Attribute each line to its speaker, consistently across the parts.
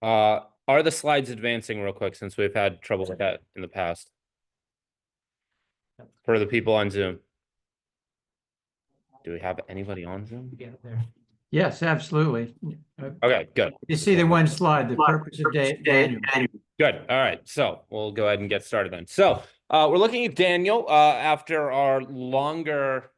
Speaker 1: Are the slides advancing real quick since we've had trouble with that in the past for the people on Zoom? Do we have anybody on Zoom?
Speaker 2: Get there. Yes, absolutely.
Speaker 1: Okay, good.
Speaker 2: You see the one slide, the purpose of Daniel.
Speaker 1: Good. All right. So we'll go ahead and get started then. So we're looking at Daniel after our longer,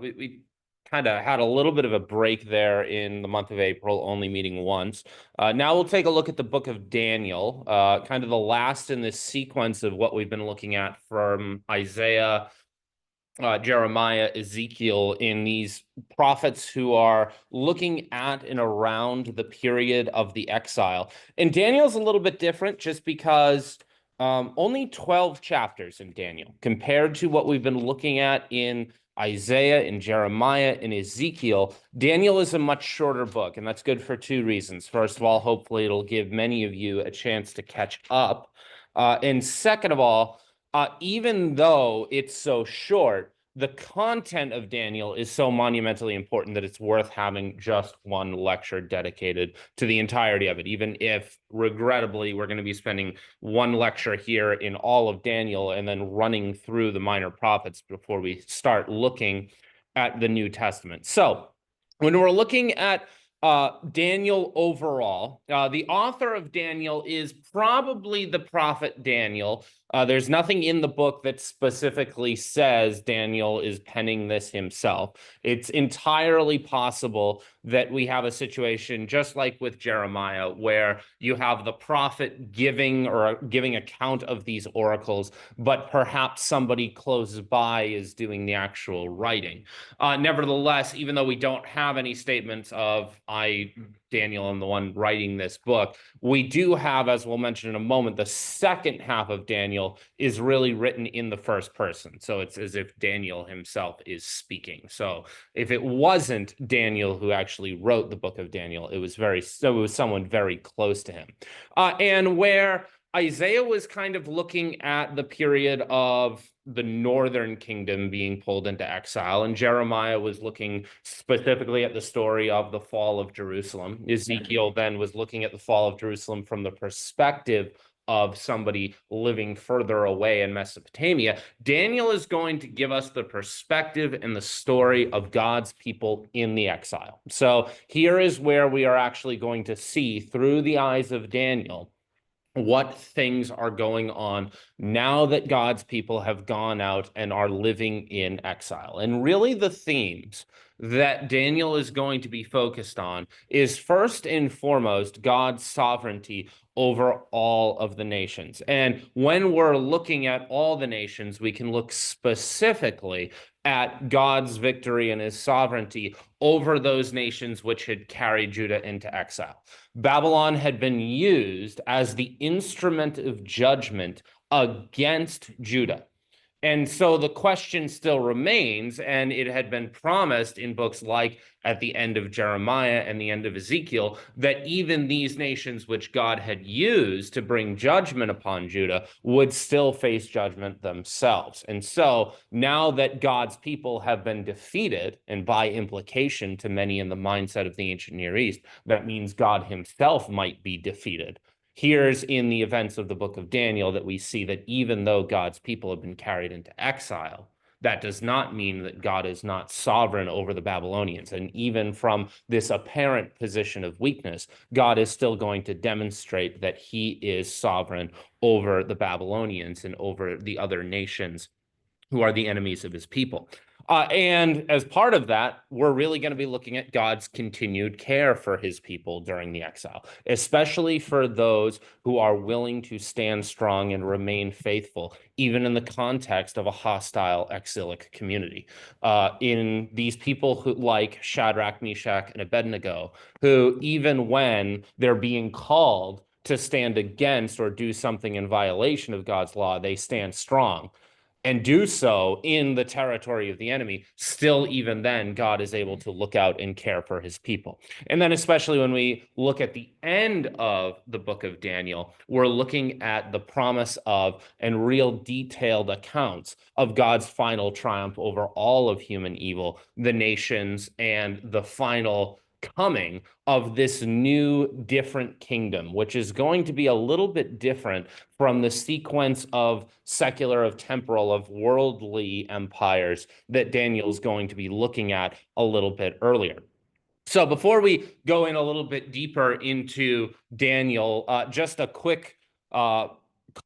Speaker 1: we kind of had a little bit of a break there in the month of April, only meeting once. Now we'll take a look at the book of Daniel, kind of the last in this sequence of what we've been looking at from Isaiah, Jeremiah, Ezekiel, in these prophets who are looking at and around the period of the exile. And Daniel's a little bit different just because only 12 chapters in Daniel compared to what we've been looking at in Isaiah and Jeremiah and Ezekiel. Daniel is a much shorter book, and that's good for two reasons. First of all, hopefully it'll give many of you a chance to catch up. And second of all, even though it's so short, the content of Daniel is so monumentally important that it's worth having just one lecture dedicated to the entirety of it, even if, regrettably, we're going to be spending one lecture here in all of Daniel and then running through the minor prophets before we start looking at the New Testament. So when we're looking at Daniel overall, the author of Daniel is probably the prophet Daniel. There's nothing in the book that specifically says Daniel is penning this himself. It's entirely possible that we have a situation just like with Jeremiah, where you have the prophet giving account of these oracles, but perhaps somebody close by is doing the actual writing. Nevertheless, even though we don't have any statements of Daniel, am the one writing this book, we do have, as we'll mention in a moment, the second half of Daniel is really written in the first person. So it's as if Daniel himself is speaking. So if it wasn't Daniel who actually wrote the book of Daniel, it was someone very close to him. And where Isaiah was kind of looking at the period of the northern kingdom being pulled into exile, and Jeremiah was looking specifically at the story of the fall of Jerusalem. Ezekiel then was looking at the fall of Jerusalem from the perspective of somebody living further away in Mesopotamia. Daniel is going to give us the perspective and the story of God's people in the exile. So here is where we are actually going to see through the eyes of Daniel what things are going on now that God's people have gone out and are living in exile. And really the themes that Daniel is going to be focused on is first and foremost God's sovereignty over all of the nations. And when we're looking at all the nations, we can look specifically at God's victory and his sovereignty over those nations which had carried Judah into exile. Babylon had been used as the instrument of judgment against Judah. And so the question still remains, and it had been promised in books like at the end of Jeremiah and the end of Ezekiel, that even these nations which God had used to bring judgment upon Judah would still face judgment themselves. And so now that God's people have been defeated, and by implication to many in the mindset of the ancient Near East, that means God himself might be defeated. Here's in the events of the book of Daniel that we see that even though God's people have been carried into exile, that does not mean that God is not sovereign over the Babylonians. And even from this apparent position of weakness, God is still going to demonstrate that he is sovereign over the Babylonians and over the other nations who are the enemies of his people. And as part of that, we're really going to be looking at God's continued care for his people during the exile, especially for those who are willing to stand strong and remain faithful, even in the context of a hostile exilic community. In these people who, like Shadrach, Meshach, and Abednego, who even when they're being called to stand against or do something in violation of God's law, they stand strong and do so in the territory of the enemy, still even then, God is able to look out and care for his people. And then especially when we look at the end of the book of Daniel, we're looking at the promise of and real detailed accounts of God's final triumph over all of human evil, the nations, and the final coming of this new different kingdom, which is going to be a little bit different from the sequence of secular, of temporal, of worldly empires that Daniel's going to be looking at a little bit earlier. So before we go in a little bit deeper into Daniel, just a quick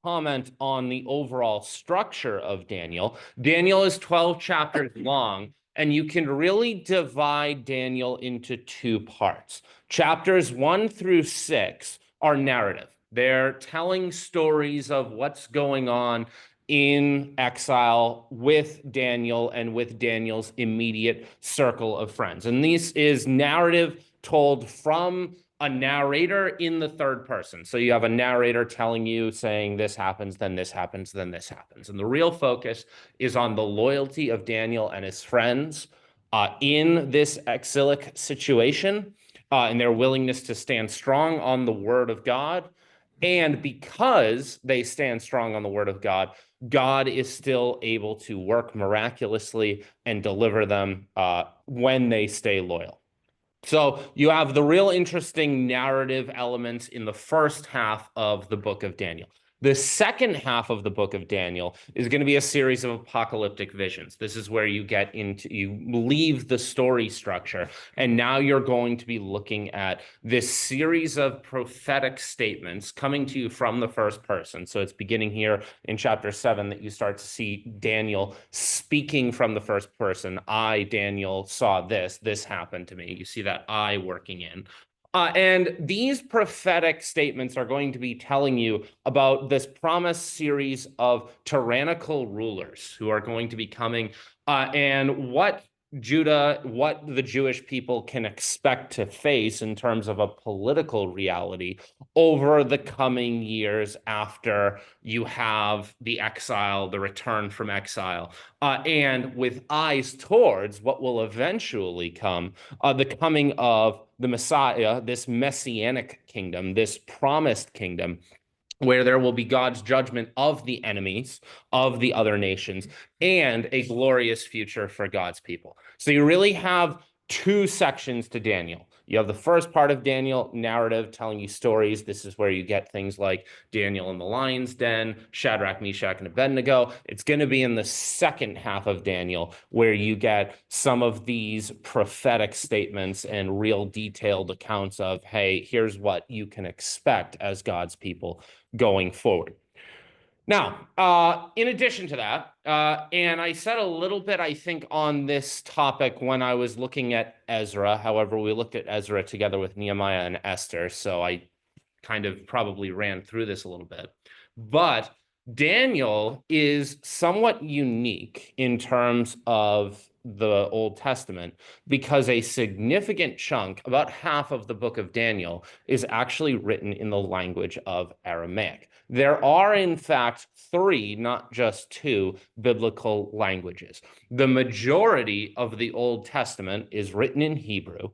Speaker 1: comment on the overall structure of Daniel. Daniel is 12 chapters long, and you can really divide Daniel into two parts. Chapters 1 through 6 are narrative. They're telling stories of what's going on in exile with Daniel and with Daniel's immediate circle of friends. And this is narrative told from a narrator in the third person. So you have a narrator telling you, saying this happens, then this happens, then this happens. And the real focus is on the loyalty of Daniel and his friends in this exilic situation, and their willingness to stand strong on the word of God. And because they stand strong on the word of God, God is still able to work miraculously and deliver them when they stay loyal. So you have the real interesting narrative elements in the first half of the book of Daniel. The second half of the book of Daniel is going to be a series of apocalyptic visions. This is where you get into, you leave the story structure, and now you're going to be looking at this series of prophetic statements coming to you from the first person. So it's beginning here in chapter 7 that you start to see Daniel speaking from the first person. I, Daniel, saw this. This happened to me. You see that I working in. And these prophetic statements are going to be telling you about this promised series of tyrannical rulers who are going to be coming, and what the Jewish people can expect to face in terms of a political reality over the coming years after you have the exile, the return from exile, and with eyes towards what will eventually come, the coming of the Messiah, this messianic kingdom, this promised kingdom, where there will be God's judgment of the enemies of the other nations and a glorious future for God's people. So you really have two sections to Daniel. You have the first part of Daniel, narrative, telling you stories. This is where you get things like Daniel in the lion's den, Shadrach, Meshach, and Abednego. It's going to be in the second half of Daniel where you get some of these prophetic statements and real detailed accounts of, hey, here's what you can expect as God's people going forward. Now, in addition to that, and I said a little bit, I think, on this topic when I was looking at Ezra. However, we looked at Ezra together with Nehemiah and Esther, so I kind of probably ran through this a little bit. But Daniel is somewhat unique in terms of the Old Testament because a significant chunk, about half of the book of Daniel, is actually written in the language of Aramaic. There are, in fact, 3, not just 2, biblical languages. The majority of the Old Testament is written in Hebrew.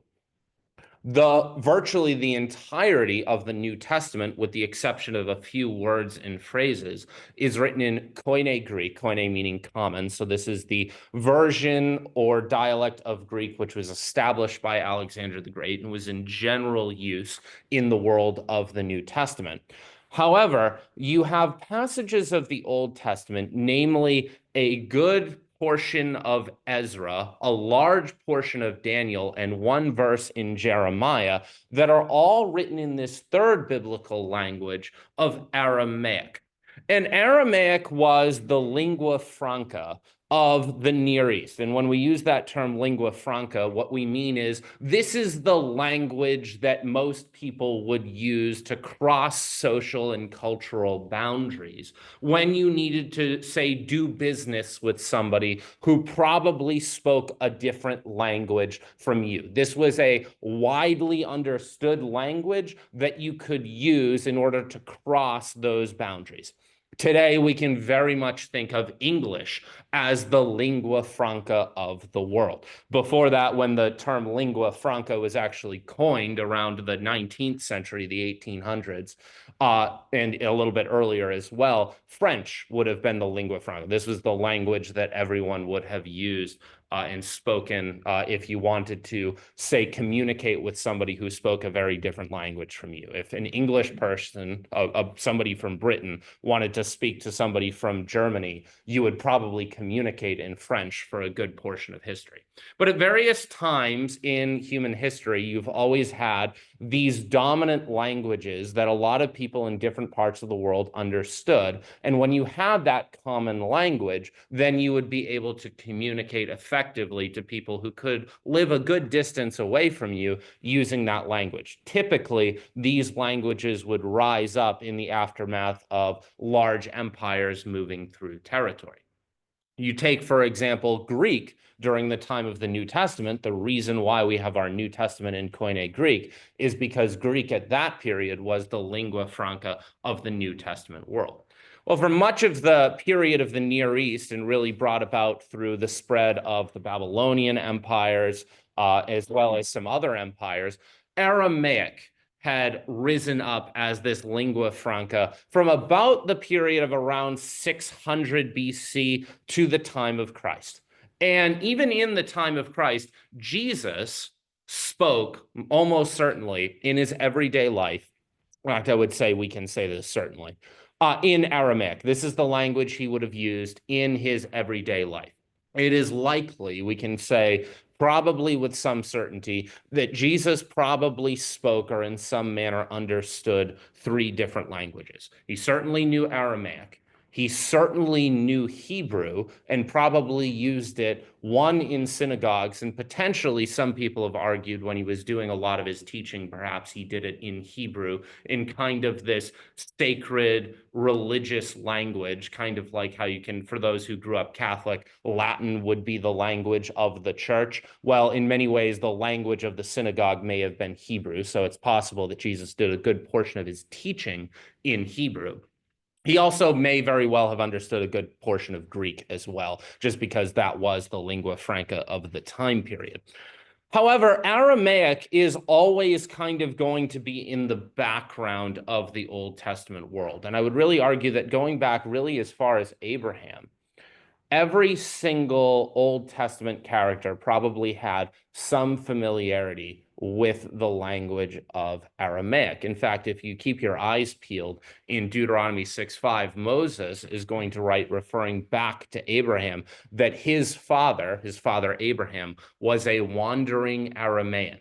Speaker 1: Virtually the entirety of the New Testament, with the exception of a few words and phrases, is written in Koine Greek, Koine meaning common. So this is the version or dialect of Greek which was established by Alexander the Great and was in general use in the world of the New Testament. However, you have passages of the Old Testament, namely a good portion of Ezra, a large portion of Daniel, and 1 verse in Jeremiah that are all written in this third biblical language of Aramaic. And Aramaic was the lingua franca of the Near East. And when we use that term lingua franca, what we mean is this is the language that most people would use to cross social and cultural boundaries when you needed to, say, do business with somebody who probably spoke a different language from you. This was a widely understood language that you could use in order to cross those boundaries. Today, we can very much think of English as the lingua franca of the world. Before that, when the term lingua franca was actually coined around the 19th century, the 1800s, and a little bit earlier as well, French would have been the lingua franca. This was the language that everyone would have used and spoken if you wanted to, say, communicate with somebody who spoke a very different language from you. If an English person, somebody from Britain, wanted to speak to somebody from Germany, you would probably communicate in French for a good portion of history. But at various times in human history, you've always had these dominant languages that a lot of people in different parts of the world understood. And when you had that common language, then you would be able to communicate effectively to people who could live a good distance away from you using that language. Typically, these languages would rise up in the aftermath of large empires moving through territory. You take, for example, Greek during the time of the New Testament. The reason why we have our New Testament in Koine Greek is because Greek at that period was the lingua franca of the New Testament world. Well, for much of the period of the Near East, and really brought about through the spread of the Babylonian empires, as well as some other empires, Aramaic had risen up as this lingua franca from about the period of around 600 BC to the time of Christ. And even in the time of Christ, Jesus spoke almost certainly in his everyday life. In fact, I would say we can say this certainly, in Aramaic. This is the language he would have used in his everyday life. It is likely, we can say, probably with some certainty, that Jesus probably spoke or in some manner understood 3 different languages. He certainly knew Aramaic. He certainly knew Hebrew and probably used it, one, in synagogues, and potentially some people have argued when he was doing a lot of his teaching, perhaps he did it in Hebrew, in kind of this sacred religious language, kind of like how you can, for those who grew up Catholic, Latin would be the language of the church. Well, in many ways, the language of the synagogue may have been Hebrew, so it's possible that Jesus did a good portion of his teaching in Hebrew. He also may very well have understood a good portion of Greek as well, just because that was the lingua franca of the time period. However, Aramaic is always kind of going to be in the background of the Old Testament world. And I would really argue that going back really as far as Abraham, every single Old Testament character probably had some familiarity with the language of Aramaic. In fact, if you keep your eyes peeled in Deuteronomy 6:5, Moses is going to write, referring back to Abraham, that his father Abraham, was a wandering Aramaean.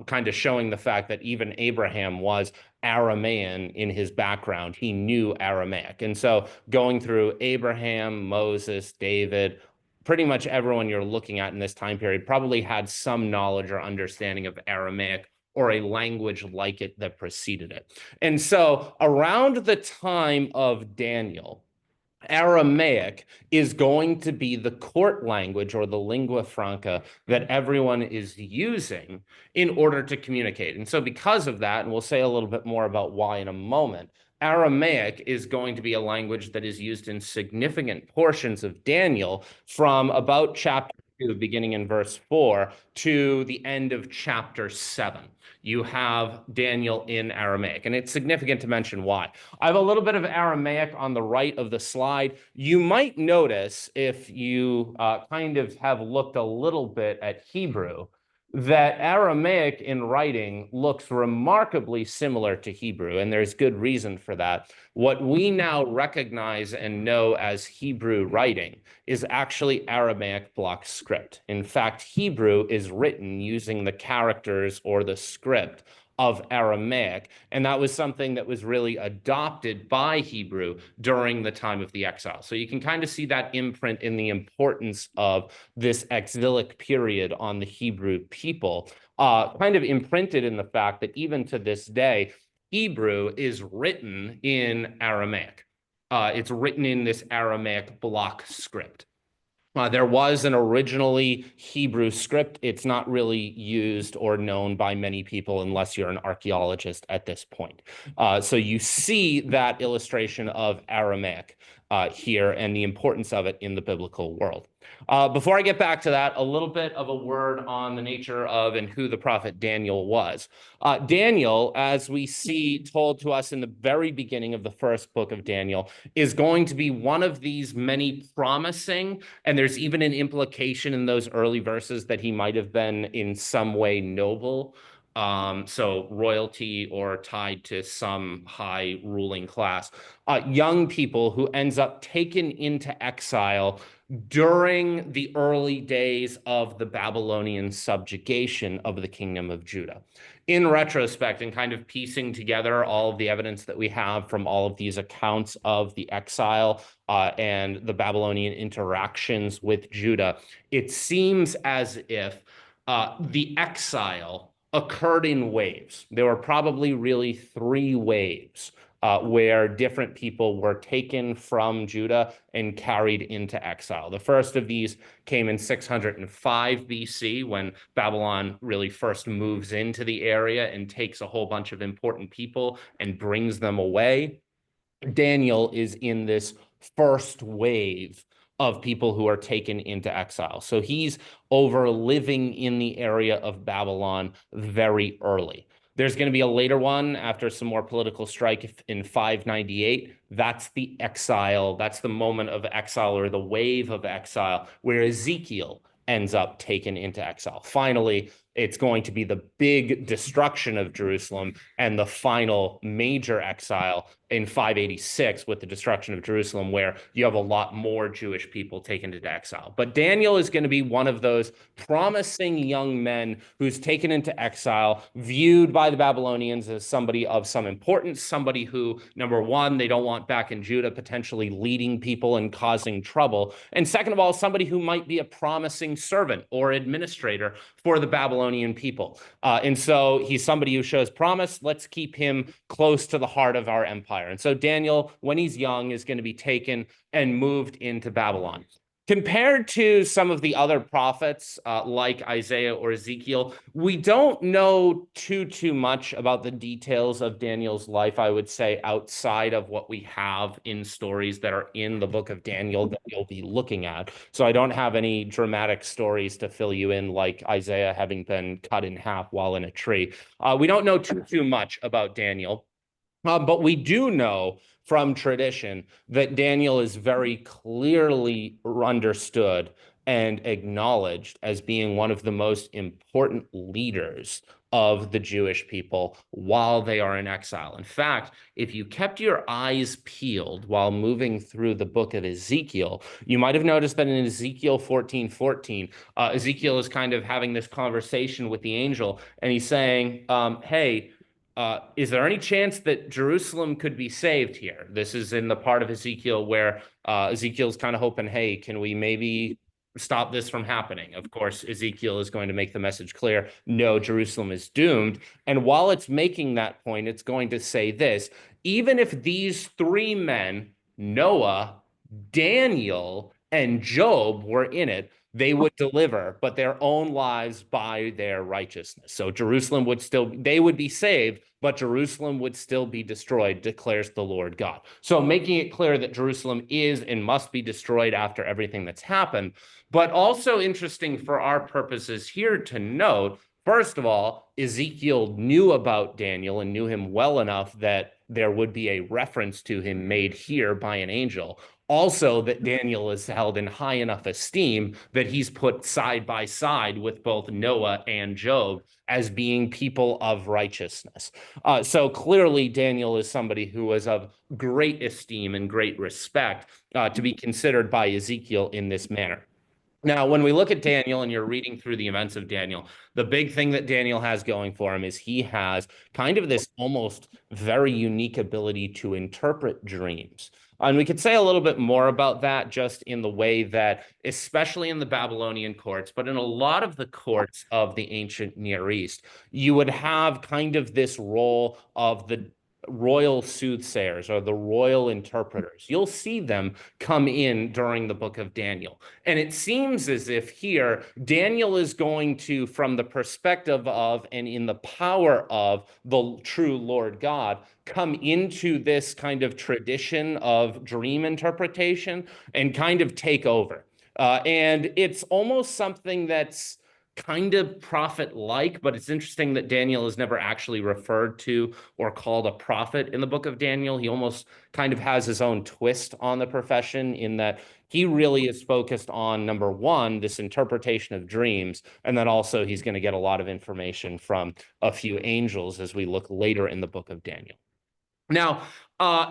Speaker 1: Kind of showing the fact that even Abraham was Aramaean in his background. He knew Aramaic. And so going through Abraham, Moses, David, pretty much everyone you're looking at in this time period probably had some knowledge or understanding of Aramaic or a language like it that preceded it. And so around the time of Daniel, Aramaic is going to be the court language or the lingua franca that everyone is using in order to communicate. And so because of that, and we'll say a little bit more about why in a moment, Aramaic is going to be a language that is used in significant portions of Daniel from about chapter 2, beginning in verse 4, to the end of chapter 7. You have Daniel in Aramaic, and it's significant to mention why. I have a little bit of Aramaic on the right of the slide. You might notice, if you kind of have looked a little bit at Hebrew, that Aramaic in writing looks remarkably similar to Hebrew, and there's good reason for that. What we now recognize and know as Hebrew writing is actually Aramaic block script. In fact, Hebrew is written using the characters or the script of Aramaic, and that was something that was really adopted by Hebrew during the time of the exile. So you can kind of see that imprint in the importance of this exilic period on the Hebrew people, kind of imprinted in the fact that even to this day, Hebrew is written in Aramaic. It's written in this Aramaic block script. There was an originally Hebrew script. It's not really used or known by many people unless you're an archaeologist at this point. So you see that illustration of Aramaic here and the importance of it in the biblical world. Before I get back to that, a little bit of a word on the nature of and who the prophet Daniel was. Daniel, as we see told to us in the very beginning of the first book of Daniel, is going to be one of these many promising, and there's even an implication in those early verses that he might have been in some way noble. So royalty or tied to some high ruling class. Young people who ends up taken into exile during the early days of the Babylonian subjugation of the kingdom of Judah. In retrospect, and kind of piecing together all of the evidence that we have from all of these accounts of the exile and the Babylonian interactions with Judah, it seems as if the exile occurred in waves. There were probably really three waves where different people were taken from Judah and carried into exile. The first of these came in 605 BC when Babylon really first moves into the area and takes a whole bunch of important people and brings them away. Daniel is in this first wave of people who are taken into exile. So he's over living in the area of Babylon very early. There's going to be a later one after some more political strife in 598. That's the exile. That's the moment of exile or the wave of exile where Ezekiel ends up taken into exile. Finally, it's going to be the big destruction of Jerusalem and the final major exile in 586 with the destruction of Jerusalem, where you have a lot more Jewish people taken into exile. But Daniel is going to be one of those promising young men who's taken into exile, viewed by the Babylonians as somebody of some importance, somebody who, number one, they don't want back in Judah, potentially leading people and causing trouble. And second of all, somebody who might be a promising servant or administrator for the Babylonian people. And so he's somebody who shows promise. Let's keep him close to the heart of our empire. And so Daniel, when he's young, is going to be taken and moved into Babylon. Compared to some of the other prophets like Isaiah or Ezekiel, we don't know too much about the details of Daniel's life, I would say, outside of what we have in stories that are in the book of Daniel that you'll be looking at. So I don't have any dramatic stories to fill you in, like Isaiah having been cut in half while in a tree. We don't know too much about Daniel. But we do know from tradition that Daniel is very clearly understood and acknowledged as being one of the most important leaders of the Jewish people while they are in exile. In fact, if you kept your eyes peeled while moving through the book of Ezekiel, you might have noticed that in Ezekiel 14:14, Ezekiel is kind of having this conversation with the angel, and he's saying, hey, is there any chance that Jerusalem could be saved here? This is in the part of Ezekiel where Ezekiel's kind of hoping, hey, can we maybe stop this from happening? Of course, Ezekiel is going to make the message clear, no, Jerusalem is doomed. And while it's making that point, it's going to say this: even if these three men, Noah, Daniel, and Job, were in it, they would deliver, but their own lives by their righteousness. So Jerusalem would still, they would be saved, but Jerusalem would still be destroyed, declares the Lord God. So making it clear that Jerusalem is and must be destroyed after everything that's happened. But also interesting for our purposes here to note, first of all, Ezekiel knew about Daniel and knew him well enough that there would be a reference to him made here by an angel. Also, that Daniel is held in high enough esteem that he's put side by side with both Noah and Job as being people of righteousness. So clearly, Daniel is somebody who was of great esteem and great respect to be considered by Ezekiel in this manner. Now, when we look at Daniel and you're reading through the events of Daniel, the big thing that Daniel has going for him is he has kind of this almost very unique ability to interpret dreams. And we could say a little bit more about that just in the way that, especially in the Babylonian courts, but in a lot of the courts of the ancient Near East, you would have kind of this role of the royal soothsayers or the royal interpreters. You'll see them come in during the book of Daniel. And it seems as if here Daniel is going to, from the perspective of and in the power of the true Lord God, come into this kind of tradition of dream interpretation and kind of take over. And it's almost something that's kind of prophet-like, but it's interesting that Daniel is never actually referred to or called a prophet in the book of Daniel. He almost kind of has his own twist on the profession in that he really is focused on, number one, this interpretation of dreams, and then also he's going to get a lot of information from a few angels as we look later in the book of Daniel. Now,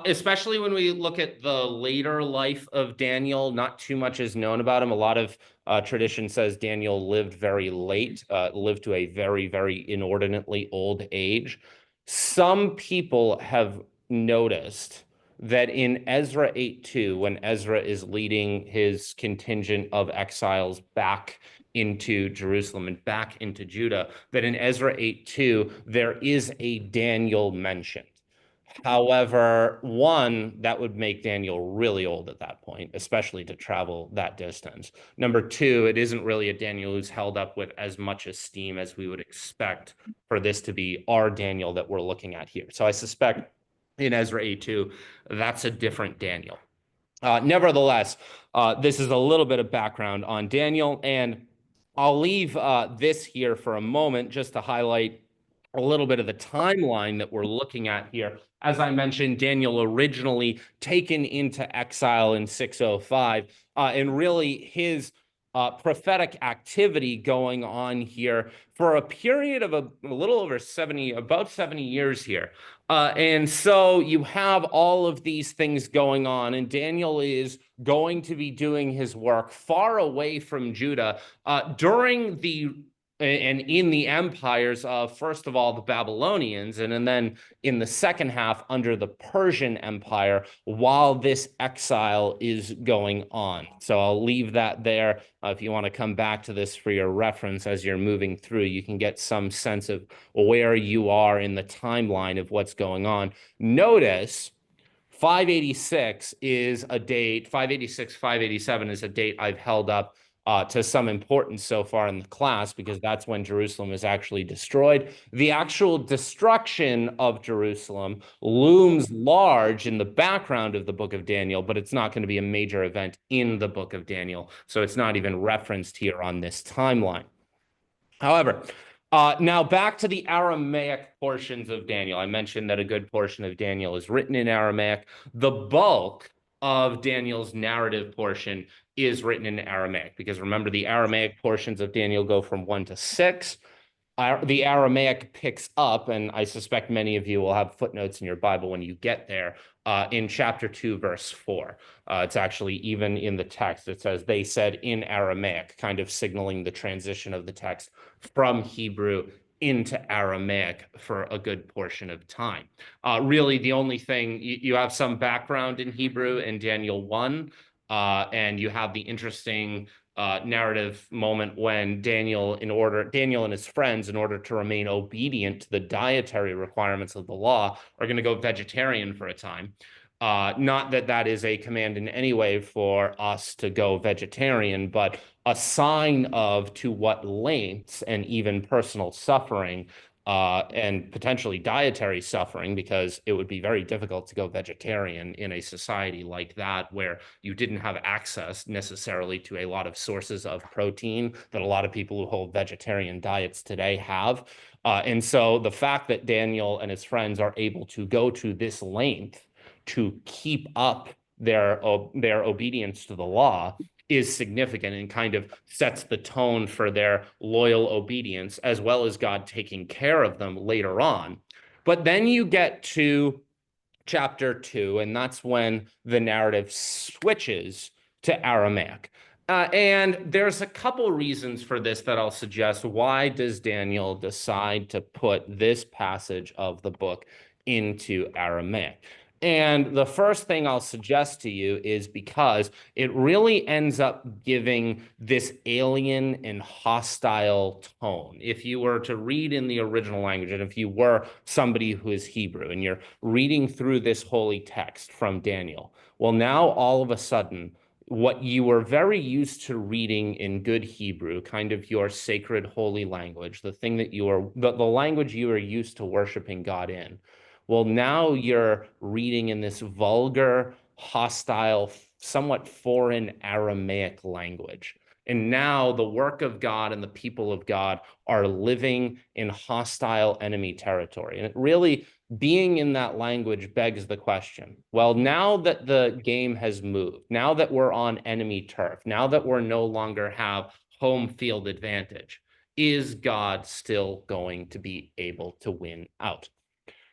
Speaker 1: especially when we look at the later life of Daniel, not too much is known about him. A lot of tradition says Daniel lived very late, lived to a very, very inordinately old age. Some people have noticed that in Ezra 8:2, when Ezra is leading his contingent of exiles back into Jerusalem and back into Judah, that in Ezra 8:2, there is a Daniel mentioned. However, one, that would make Daniel really old at that point, especially to travel that distance. Number two, it isn't really a Daniel who's held up with as much esteem as we would expect for this to be our Daniel that we're looking at here. So I suspect in Ezra 8:2, that's a different Daniel. Nevertheless, this is a little bit of background on Daniel, and I'll leave this here for a moment just to highlight a little bit of the timeline that we're looking at here. As I mentioned, Daniel originally taken into exile in 605, and really his prophetic activity going on here for a period of a little over 70, about 70 years here. And so you have all of these things going on, and Daniel is going to be doing his work far away from Judah during the and in the empires of, first of all, the Babylonians, and then in the second half under the Persian Empire, while this exile is going on. So I'll leave that there. If you want to come back to this for your reference as you're moving through, you can get some sense of where you are in the timeline of what's going on. Notice 586 is a date, 586, 587 is a date I've held up to some importance so far in the class, because that's when Jerusalem is actually destroyed. The actual destruction of Jerusalem looms large in the background of the book of Daniel, but it's not going to be a major event in the book of Daniel. So it's not even referenced here on this timeline. However, now back to the Aramaic portions of Daniel. I mentioned that a good portion of Daniel is written in Aramaic. The bulk of Daniel's narrative portion is written in Aramaic, because remember, the Aramaic portions of Daniel go from 1 to 6. The Aramaic picks up, and I suspect many of you will have footnotes in your Bible when you get there, in chapter 2, verse 4. It's actually even in the text. It says, they said in Aramaic, kind of signaling the transition of the text from Hebrew into Aramaic for a good portion of time. Really, the only thing, you have some background in Hebrew in Daniel 1, and you have the interesting narrative moment when Daniel and his friends, in order to remain obedient to the dietary requirements of the law, are going to go vegetarian for a time. Not that that is a command in any way for us to go vegetarian, but a sign of to what lengths and even personal suffering and potentially dietary suffering, because it would be very difficult to go vegetarian in a society like that, where you didn't have access necessarily to a lot of sources of protein that a lot of people who hold vegetarian diets today have. And so the fact that Daniel and his friends are able to go to this length to keep up their obedience to the law is significant, and kind of sets the tone for their loyal obedience, as well as God taking care of them later on. But then you get to chapter 2, and that's when the narrative switches to Aramaic. And there's a couple reasons for this that I'll suggest. Why does Daniel decide to put this passage of the book into Aramaic? And the first thing I'll suggest to you is because it really ends up giving this alien and hostile tone. If you were to read in the original language, and if you were somebody who is Hebrew and you're reading through this holy text from Daniel, well, now all of a sudden, what you were very used to reading in good Hebrew, kind of your sacred holy language, the thing that you are, the language you are used to worshiping God in. Well, now you're reading in this vulgar, hostile, somewhat foreign Aramaic language. And now the work of God and the people of God are living in hostile enemy territory. And it really, being in that language begs the question, well, now that the game has moved, now that we're on enemy turf, now that we're no longer have home field advantage, is God still going to be able to win out?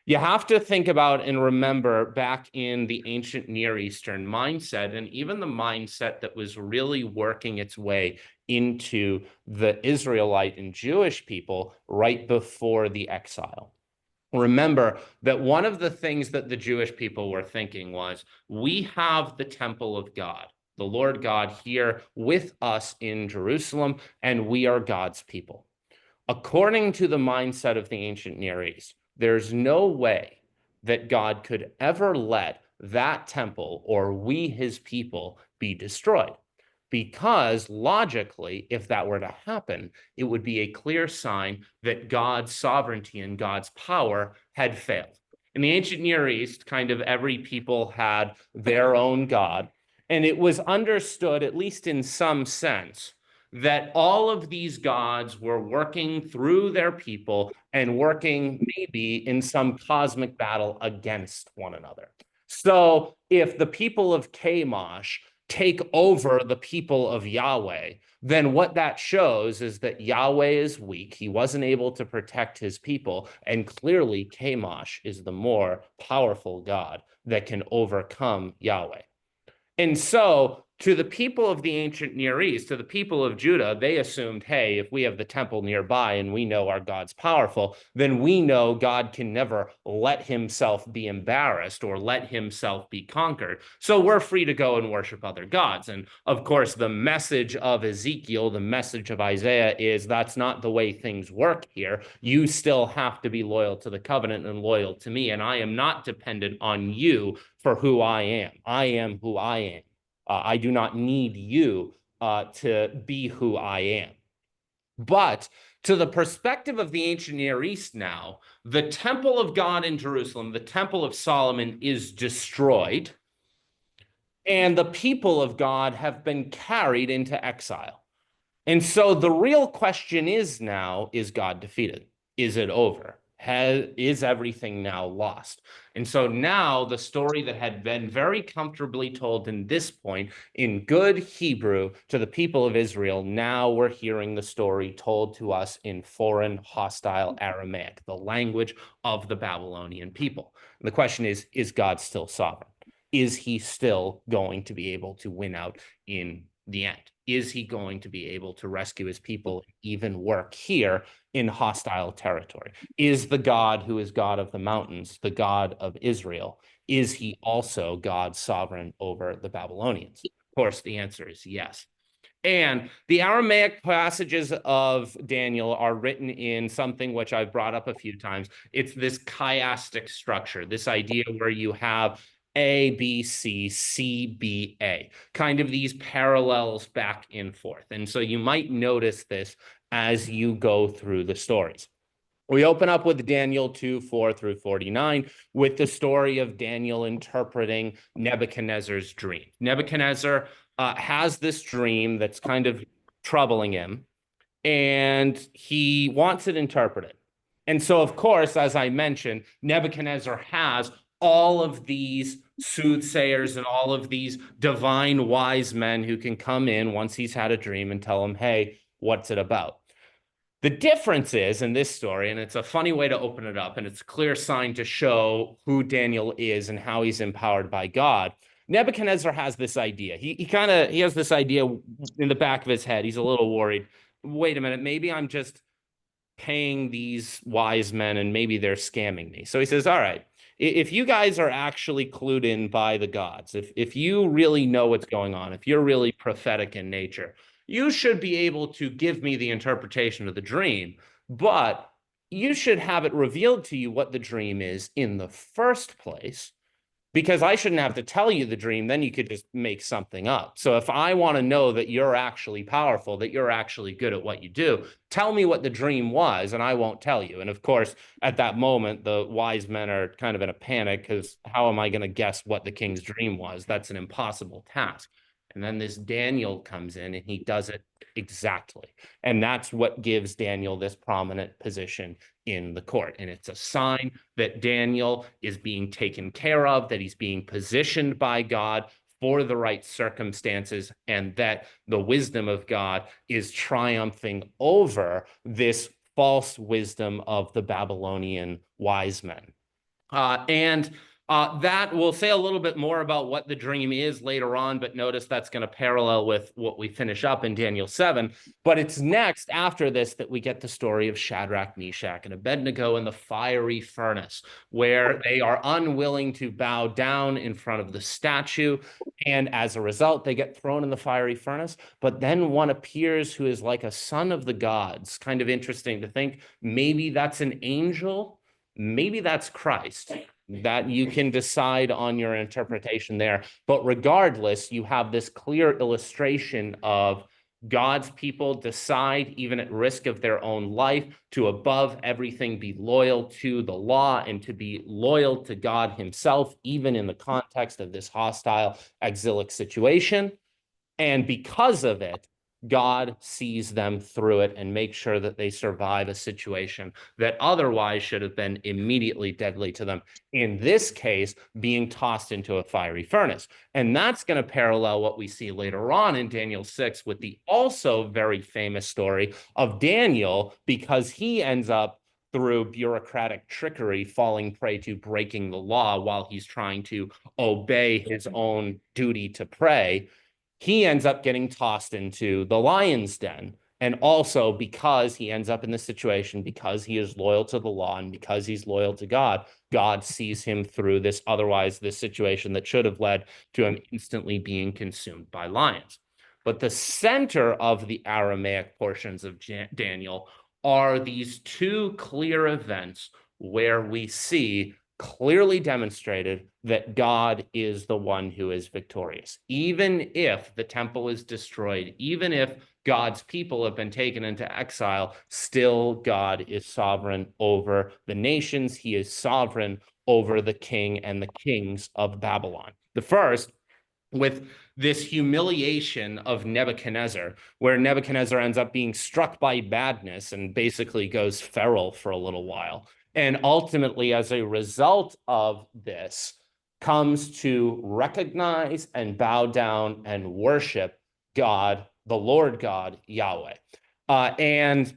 Speaker 1: You have to think about and remember back in the ancient Near Eastern mindset, and even the mindset that was really working its way into the Israelite and Jewish people right before the exile. Remember that one of the things that the Jewish people were thinking was, we have the temple of God, the Lord God here with us in Jerusalem, and we are God's people. According to the mindset of the ancient Near East, there's no way that God could ever let that temple or we, his people, be destroyed. Because logically, if that were to happen, it would be a clear sign that God's sovereignty and God's power had failed. In the ancient Near East, kind of every people had their own God, and it was understood, at least in some sense, that all of these gods were working through their people and working maybe in some cosmic battle against one another. So if the people of Chemosh take over the people of Yahweh, then what that shows is that Yahweh is weak. He wasn't able to protect his people. And clearly, Chemosh is the more powerful God that can overcome Yahweh. And so to the people of the ancient Near East, to the people of Judah, they assumed, hey, if we have the temple nearby and we know our God's powerful, then we know God can never let himself be embarrassed or let himself be conquered. So we're free to go and worship other gods. And of course, the message of Ezekiel, the message of Isaiah is that's not the way things work here. You still have to be loyal to the covenant and loyal to me. And I am not dependent on you for who I am. I am who I am. I do not need you to be who I am. But to the perspective of the ancient Near East now, the temple of God in Jerusalem, the temple of Solomon, is destroyed, and the people of God have been carried into exile. And so the real question is now, is God defeated? Is it over? Is everything now lost? And so now the story that had been very comfortably told in this point in good Hebrew to the people of Israel, now we're hearing the story told to us in foreign, hostile Aramaic, the language of the Babylonian people. And the question is God still sovereign? Is he still going to be able to win out in the end? Is he going to be able to rescue his people, even work here in hostile territory? Is the God who is God of the mountains, the God of Israel, is he also God sovereign over the Babylonians? Of course, the answer is yes. And the Aramaic passages of Daniel are written in something which I've brought up a few times. It's this chiastic structure, this idea where you have A, B, C, C, B, A, kind of these parallels back and forth. And so you might notice this as you go through the stories. We open up with Daniel 2:4 through 49 with the story of Daniel interpreting Nebuchadnezzar's dream. Nebuchadnezzar has this dream that's kind of troubling him, and he wants it interpreted. And so, of course, as I mentioned, Nebuchadnezzar has all of these soothsayers and all of these divine wise men who can come in once he's had a dream and tell him, hey, what's it about? The difference is in this story, and it's a funny way to open it up, and it's a clear sign to show who Daniel is and how he's empowered by God. Nebuchadnezzar has this idea. He has this idea in the back of his head. He's a little worried. Wait a minute, maybe I'm just paying these wise men and maybe they're scamming me. So he says, all right, If you guys are actually clued in by the gods, if you really know what's going on, if you're really prophetic in nature, you should be able to give me the interpretation of the dream, but you should have it revealed to you what the dream is in the first place, because I shouldn't have to tell you the dream. Then you could just make something up. So if I want to know that you're actually powerful, that you're actually good at what you do, tell me what the dream was and I won't tell you. And of course, at that moment, the wise men are kind of in a panic because how am I going to guess what the king's dream was? That's an impossible task. And then this Daniel comes in and he does it exactly. And that's what gives Daniel this prominent position in the court. And it's a sign that Daniel is being taken care of, that he's being positioned by God for the right circumstances, and that the wisdom of God is triumphing over this false wisdom of the Babylonian wise men. That we'll say a little bit more about what the dream is later on, but notice that's going to parallel with what we finish up in Daniel 7. But it's next after this that we get the story of Shadrach, Meshach, and Abednego in the fiery furnace, where they are unwilling to bow down in front of the statue. And as a result, they get thrown in the fiery furnace. But then one appears who is like a son of the gods. Kind of interesting to think maybe that's an angel. Maybe that's Christ. That you can decide on your interpretation there. But regardless, you have this clear illustration of God's people decide, even at risk of their own life, to above everything be loyal to the law and to be loyal to God himself, even in the context of this hostile exilic situation. And because of it, God sees them through it and makes sure that they survive a situation that otherwise should have been immediately deadly to them. In this case, being tossed into a fiery furnace. And that's going to parallel what we see later on in Daniel 6 with the also very famous story of Daniel, because he ends up through bureaucratic trickery falling prey to breaking the law while he's trying to obey his own duty to pray. He ends up getting tossed into the lion's den. And also because he ends up in this situation, because he is loyal to the law and because he's loyal to God, God sees him through this situation that should have led to him instantly being consumed by lions. But the center of the Aramaic portions of Daniel are these two clear events where we see clearly demonstrated that God is the one who is victorious. Even if the temple is destroyed, even if God's people have been taken into exile, still God is sovereign over the nations. He is sovereign over the king and the kings of Babylon. The first, with this humiliation of Nebuchadnezzar, where Nebuchadnezzar ends up being struck by madness and basically goes feral for a little while. And ultimately, as a result of this, comes to recognize and bow down and worship God, the Lord God, Yahweh. And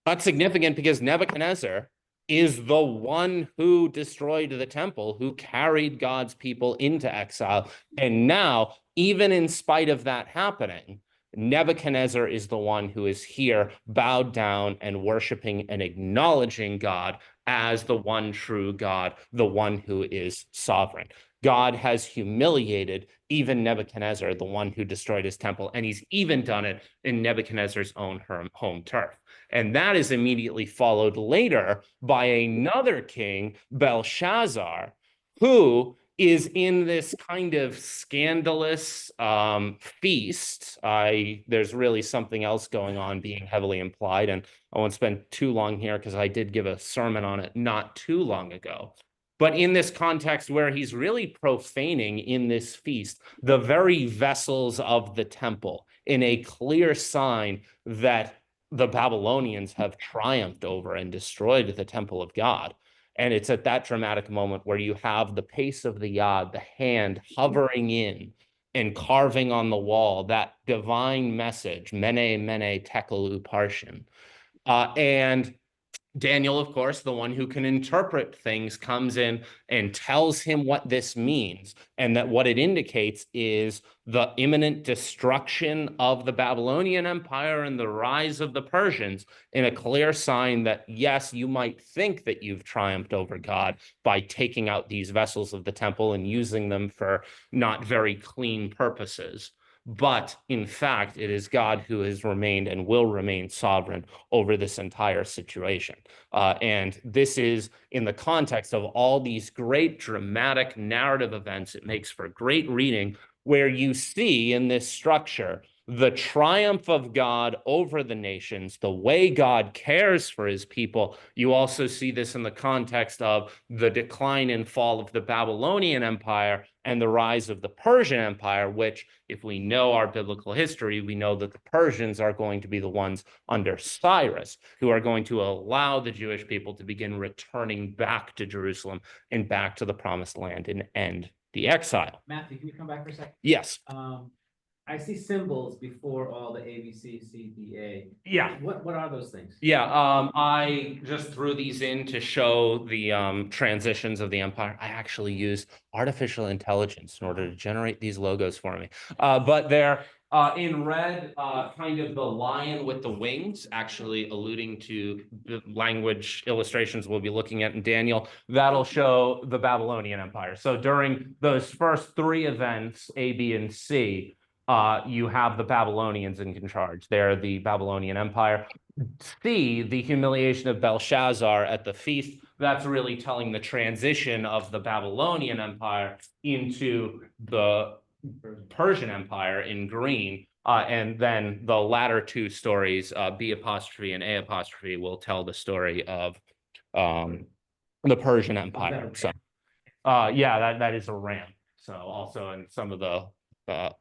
Speaker 1: that's significant because Nebuchadnezzar is the one who destroyed the temple, who carried God's people into exile. And now, even in spite of that happening, Nebuchadnezzar is the one who is here, bowed down and worshiping and acknowledging God as the one true God, the one who is sovereign. God has humiliated even Nebuchadnezzar, the one who destroyed his temple, and he's even done it in Nebuchadnezzar's own home turf. And that is immediately followed later by another king, Belshazzar, who is in this kind of scandalous feast. There's really something else going on being heavily implied, and I won't spend too long here because I did give a sermon on it not too long ago. But in this context where he's really profaning in this feast the very vessels of the temple in a clear sign that the Babylonians have triumphed over and destroyed the temple of God. And it's at that dramatic moment where you have the pace of the yod, the hand hovering in and carving on the wall that divine message, Mene, Mene, Tekel, Upharsin. And Daniel, of course, the one who can interpret things, comes in and tells him what this means, and that what it indicates is the imminent destruction of the Babylonian Empire and the rise of the Persians, in a clear sign that, yes, you might think that you've triumphed over God by taking out these vessels of the temple and using them for not very clean purposes. But in fact, it is God who has remained and will remain sovereign over this entire situation. And this is in the context of all these great dramatic narrative events. It makes for great reading, where you see in this structure the triumph of God over the nations, the way God cares for his people. You also see this in the context of the decline and fall of the Babylonian Empire and the rise of the Persian Empire, which, if we know our biblical history, we know that the Persians are going to be the ones under Cyrus who are going to allow the Jewish people to begin returning back to Jerusalem and back to the promised land and end the exile.
Speaker 3: Matthew, can you come back for a second?
Speaker 1: Yes.
Speaker 3: I see symbols before all the A, B, C, C, D, A.
Speaker 1: Yeah.
Speaker 3: What are those things?
Speaker 1: Yeah, I just threw these in to show the transitions of the empire. I actually used artificial intelligence in order to generate these logos for me. But they're in red, kind of the lion with the wings, actually alluding to the language illustrations we'll be looking at in Daniel. That'll show the Babylonian Empire. So during those first three events, A, B, and C, you have the Babylonians in charge. They're the Babylonian Empire. C, the humiliation of Belshazzar at the feast, that's really telling the transition of the Babylonian Empire into the Persian Empire in green. And then the latter two stories, B apostrophe and A apostrophe, will tell the story of the Persian Empire. So, yeah, that is a ram. So also in some of the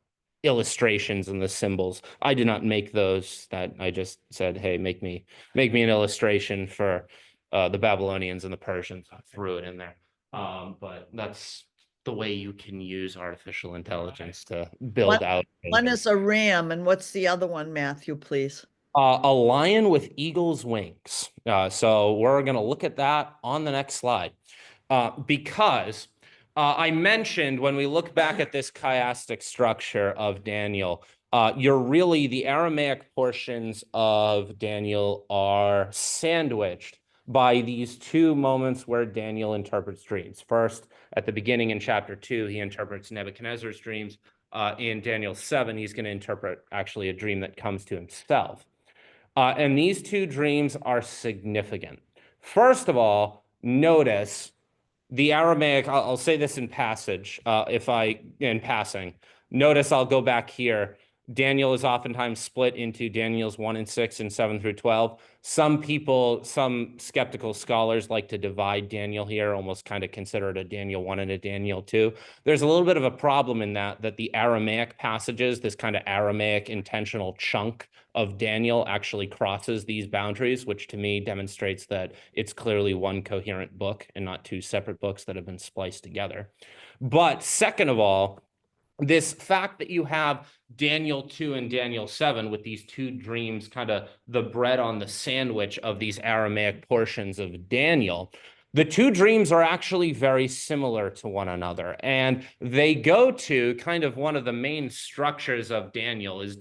Speaker 1: illustrations and the symbols, I did not make those. That I just said, hey, make me an illustration for the Babylonians and the Persians. I threw it in there. But that's the way you can use artificial intelligence to build out.
Speaker 4: One is a ram, and what's the other one, Matthew, please?
Speaker 1: A lion with eagle's wings. So we're going to look at that on the next slide, because I mentioned when we look back at this chiastic structure of Daniel, the Aramaic portions of Daniel are sandwiched by these two moments where Daniel interprets dreams. First, at the beginning in chapter 2, he interprets Nebuchadnezzar's dreams. In Daniel 7, he's going to interpret actually a dream that comes to himself. And these two dreams are significant. First of all, notice the Aramaic. I'll say this in passing. Notice I'll go back here. Daniel is oftentimes split into Daniel's 1 and 6 and 7 through 12. Some skeptical scholars like to divide Daniel here, almost kind of consider it a Daniel 1 and a Daniel 2. There's a little bit of a problem in that the Aramaic passages, this kind of Aramaic intentional chunk of Daniel, actually crosses these boundaries, which to me demonstrates that it's clearly one coherent book and not two separate books that have been spliced together. But second of all, this fact that you have Daniel 2 and Daniel 7 with these two dreams, kind of the bread on the sandwich of these Aramaic portions of Daniel, the two dreams are actually very similar to one another. And they go to kind of one of the main structures of Daniel is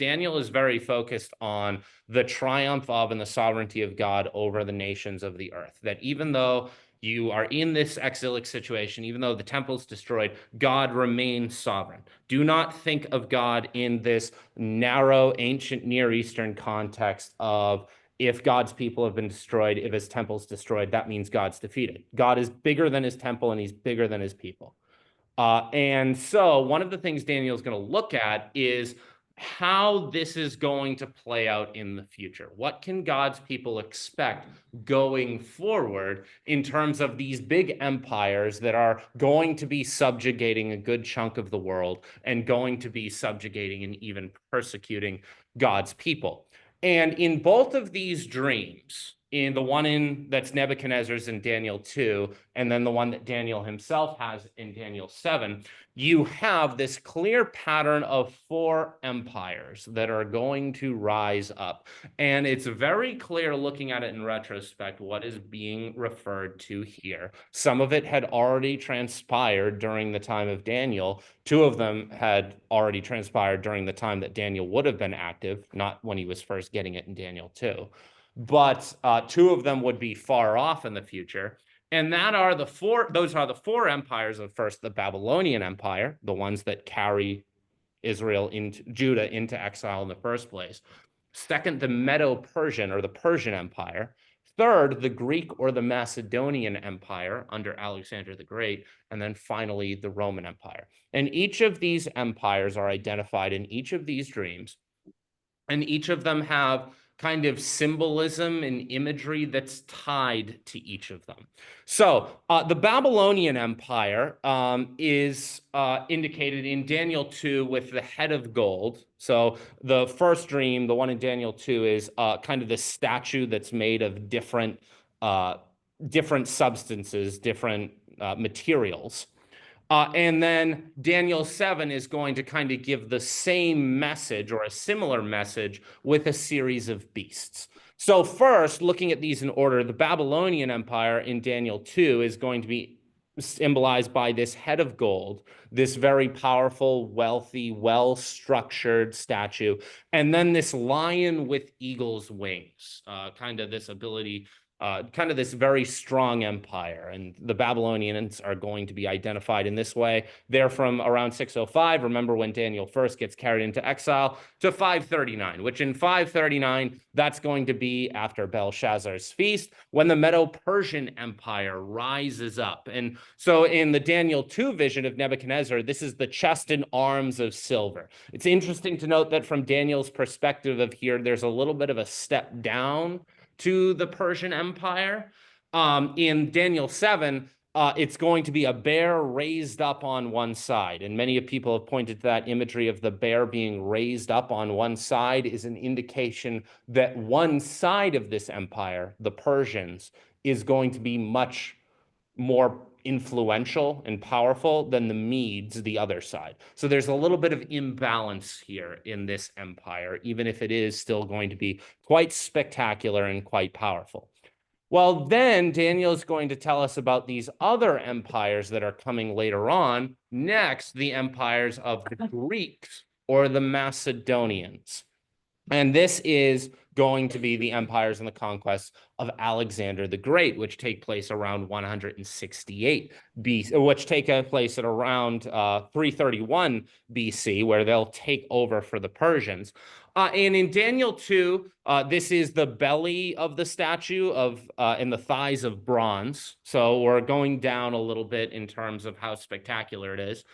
Speaker 1: very focused on the triumph of and the sovereignty of God over the nations of the earth. That even though you are in this exilic situation, even though the temple's destroyed, God remains sovereign. Do not think of God in this narrow, ancient Near Eastern context of, if God's people have been destroyed, if his temple's destroyed, that means God's defeated. God is bigger than his temple, and he's bigger than his people. And so one of the things Daniel's going to look at is how this is going to play out in the future. What can God's people expect going forward in terms of these big empires that are going to be subjugating a good chunk of the world and going to be subjugating and even persecuting God's people? And in both of these dreams, in the one in that's Nebuchadnezzar's in Daniel 2, and then the one that Daniel himself has in Daniel 7, you have this clear pattern of 4 empires that are going to rise up. And it's very clear looking at it in retrospect what is being referred to here. Some of it had already transpired during the time of Daniel. 2 of them had already transpired during the time that Daniel would have been active, not when he was first getting it in Daniel 2. But 2 of them would be far off in the future. And those are the 4 empires of first the Babylonian Empire, the ones that carry Israel into Judah into exile in the first place. Second, the Medo-Persian or the Persian Empire. Third, the Greek or the Macedonian Empire under Alexander the Great. And then finally, the Roman Empire. And each of these empires are identified in each of these dreams. And each of them have kind of symbolism and imagery that's tied to each of them. So the Babylonian Empire is indicated in Daniel 2 with the head of gold. So the first dream, the one in Daniel 2, is kind of the statue that's made of different substances, different materials. And then Daniel 7 is going to kind of give the same message or a similar message with a series of beasts. So first, looking at these in order, the Babylonian Empire in Daniel 2 is going to be symbolized by this head of gold, this very powerful, wealthy, well-structured statue, and then this lion with eagle's wings, kind of this ability, kind of this very strong empire. And the Babylonians are going to be identified in this way. They're from around 605. Remember when Daniel first gets carried into exile, to 539, which in 539, that's going to be after Belshazzar's feast, when the Medo-Persian Empire rises up. And so in the Daniel 2 vision of Nebuchadnezzar, this is the chest and arms of silver. It's interesting to note that from Daniel's perspective of here, there's a little bit of a step down to the Persian Empire. In Daniel 7, it's going to be a bear raised up on one side. And many people have pointed to that imagery of the bear being raised up on one side is an indication that one side of this empire, the Persians, is going to be much more influential and powerful than the Medes, the other side. So there's a little bit of imbalance here in this empire, even if it is still going to be quite spectacular and quite powerful. Well, then Daniel is going to tell us about these other empires that are coming later on. Next, the empires of the Greeks or the Macedonians. And this is going to be the empires and the conquests of Alexander the Great, which take place around 168 BC, which take place at around 331 BC, where they'll take over for the Persians. And in Daniel 2, this is the belly of the statue and the thighs of bronze. So we're going down a little bit in terms of how spectacular it is.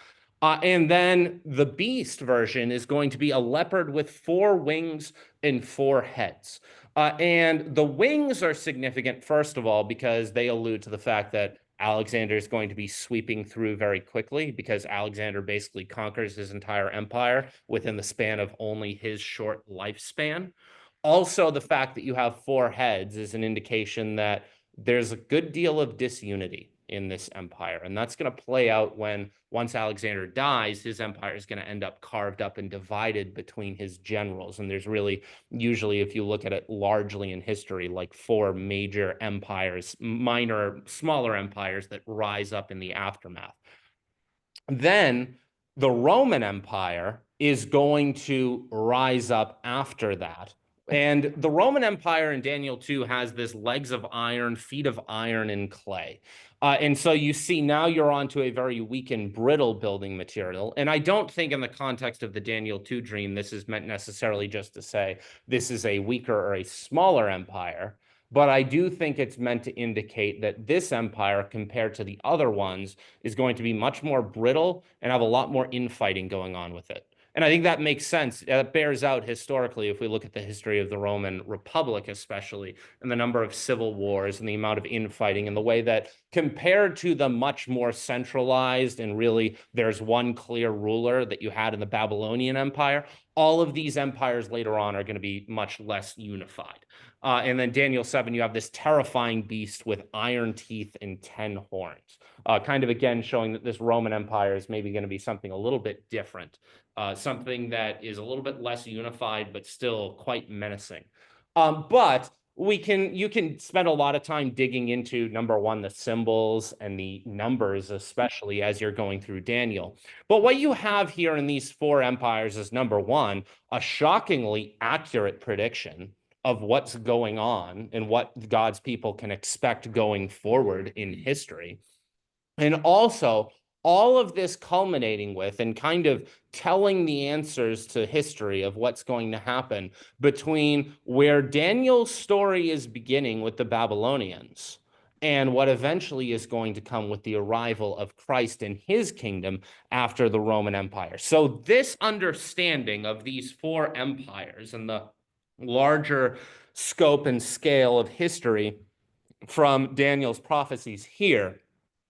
Speaker 1: And then the beast version is going to be a leopard with 4 wings and 4 heads. And the wings are significant, first of all, because they allude to the fact that Alexander is going to be sweeping through very quickly, because Alexander basically conquers his entire empire within the span of only his short lifespan. Also, the fact that you have 4 heads is an indication that there's a good deal of disunity in this empire. And that's going to play out once Alexander dies, his empire is going to end up carved up and divided between his generals. And there's really, usually, if you look at it largely in history, like 4 major empires, smaller empires that rise up in the aftermath. Then the Roman Empire is going to rise up after that. And the Roman Empire in Daniel 2 has this legs of iron, feet of iron and clay. And so you see now you're onto a very weak and brittle building material. And I don't think in the context of the Daniel 2 dream, this is meant necessarily just to say this is a weaker or a smaller empire. But I do think it's meant to indicate that this empire, compared to the other ones, is going to be much more brittle and have a lot more infighting going on with it. And I think that makes sense. That bears out historically if we look at the history of the Roman Republic, especially, and the number of civil wars and the amount of infighting, and the way that compared to the much more centralized and really there's one clear ruler that you had in the Babylonian Empire, all of these empires later on are going to be much less unified. And then Daniel 7, you have this terrifying beast with iron teeth and 10 horns. Kind of again showing that this Roman Empire is maybe going to be something a little bit different, something that is a little bit less unified, but still quite menacing. But you can spend a lot of time digging into, number one, the symbols and the numbers, especially as you're going through Daniel. But what you have here in these four empires is, number one, a shockingly accurate prediction of what's going on and what God's people can expect going forward in history. And also, all of this culminating with and kind of telling the answers to history of what's going to happen between where Daniel's story is beginning with the Babylonians and what eventually is going to come with the arrival of Christ and his kingdom after the Roman Empire. So this understanding of these four empires and the larger scope and scale of history from Daniel's prophecies here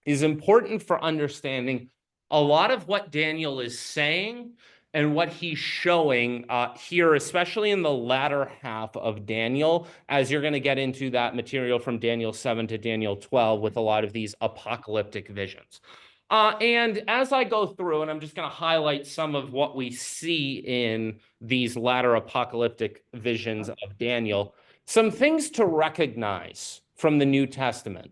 Speaker 1: is important for understanding a lot of what Daniel is saying and what he's showing here, especially in the latter half of Daniel, as you're going to get into that material from Daniel 7 to Daniel 12 with a lot of these apocalyptic visions. And as I go through, and I'm just going to highlight some of what we see in these latter apocalyptic visions of Daniel, some things to recognize from the New Testament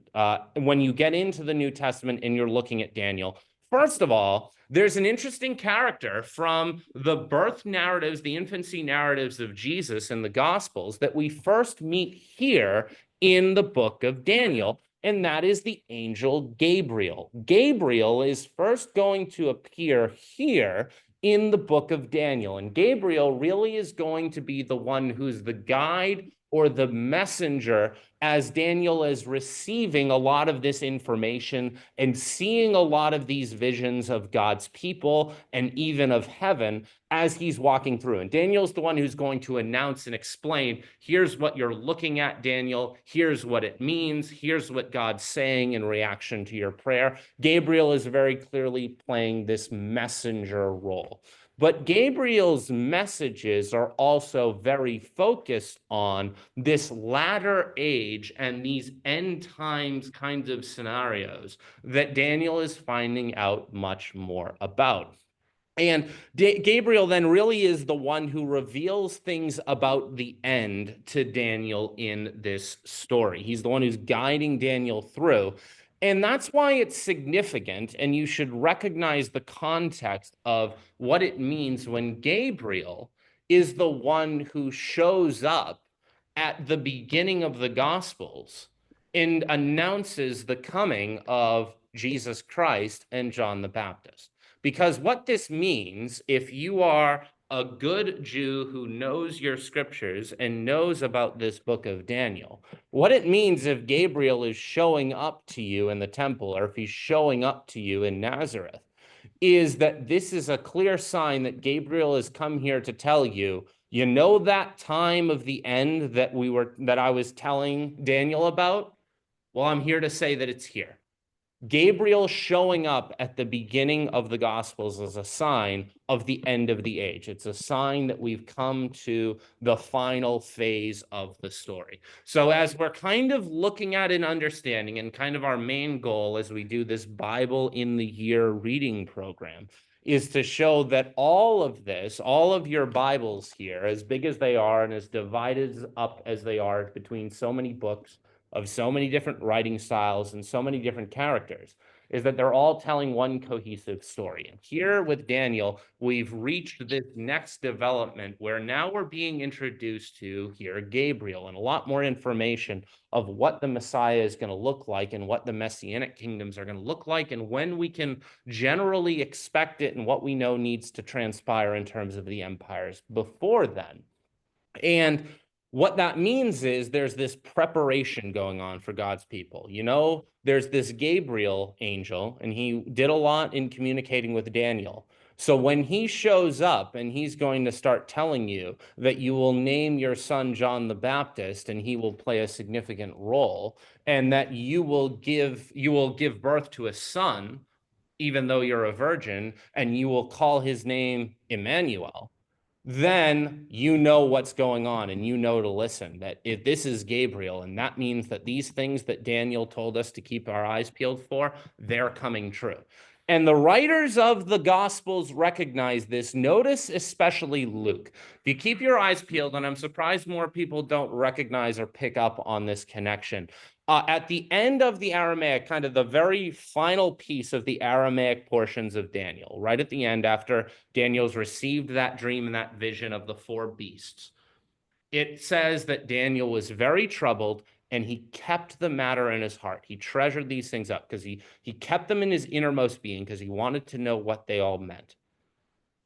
Speaker 1: when you get into the New Testament and you're looking at Daniel. First of all, there's an interesting character from the birth narratives, the infancy narratives of Jesus in the Gospels that we first meet here in the book of Daniel, and that is the angel Gabriel. Gabriel is first going to appear here in the book of Daniel, and Gabriel really is going to be the one who's the guide or the messenger as Daniel is receiving a lot of this information and seeing a lot of these visions of God's people and even of heaven as he's walking through. And Daniel's the one who's going to announce and explain, here's what you're looking at, Daniel. Here's what it means. Here's what God's saying in reaction to your prayer. Gabriel is very clearly playing this messenger role. But Gabriel's messages are also very focused on this latter age and these end times kinds of scenarios that Daniel is finding out much more about. And Gabriel then really is the one who reveals things about the end to Daniel in this story. He's the one who's guiding Daniel through. And that's why it's significant, and you should recognize the context of what it means when Gabriel is the one who shows up at the beginning of the Gospels and announces the coming of Jesus Christ and John the Baptist. Because what this means, if you are a good Jew who knows your scriptures and knows about this book of Daniel, what it means if Gabriel is showing up to you in the temple, or if he's showing up to you in Nazareth, is that this is a clear sign that Gabriel has come here to tell you, you know, that time of the end that I was telling Daniel about? Well, I'm here to say that it's here. Gabriel showing up at the beginning of the Gospels is a sign of the end of the age. It's a sign that we've come to the final phase of the story. So as we're kind of looking at and understanding, and kind of our main goal as we do this Bible in the Year reading program, is to show that all of this, all of your Bibles here, as big as they are and as divided up as they are between so many books, of so many different writing styles and so many different characters, is that they're all telling one cohesive story. And here with Daniel, we've reached this next development where now we're being introduced to here Gabriel and a lot more information of what the Messiah is going to look like and what the Messianic kingdoms are going to look like and when we can generally expect it and what we know needs to transpire in terms of the empires before then. And what that means is there's this preparation going on for God's people. You know, there's this Gabriel angel, and he did a lot in communicating with Daniel. So when he shows up and he's going to start telling you that you will name your son John the Baptist and he will play a significant role, and that you will give birth to a son, even though you're a virgin, and you will call his name Emmanuel, then you know what's going on and you know to listen, that if this is Gabriel, and that means that these things that Daniel told us to keep our eyes peeled for, they're coming true. And the writers of the Gospels recognize this. Notice especially Luke. If you keep your eyes peeled, and I'm surprised more people don't recognize or pick up on this connection. At the end of the Aramaic, kind of the very final piece of the Aramaic portions of Daniel, right at the end, after Daniel's received that dream and that vision of the four beasts, it says that Daniel was very troubled and he kept the matter in his heart. He treasured these things up because he kept them in his innermost being because he wanted to know what they all meant.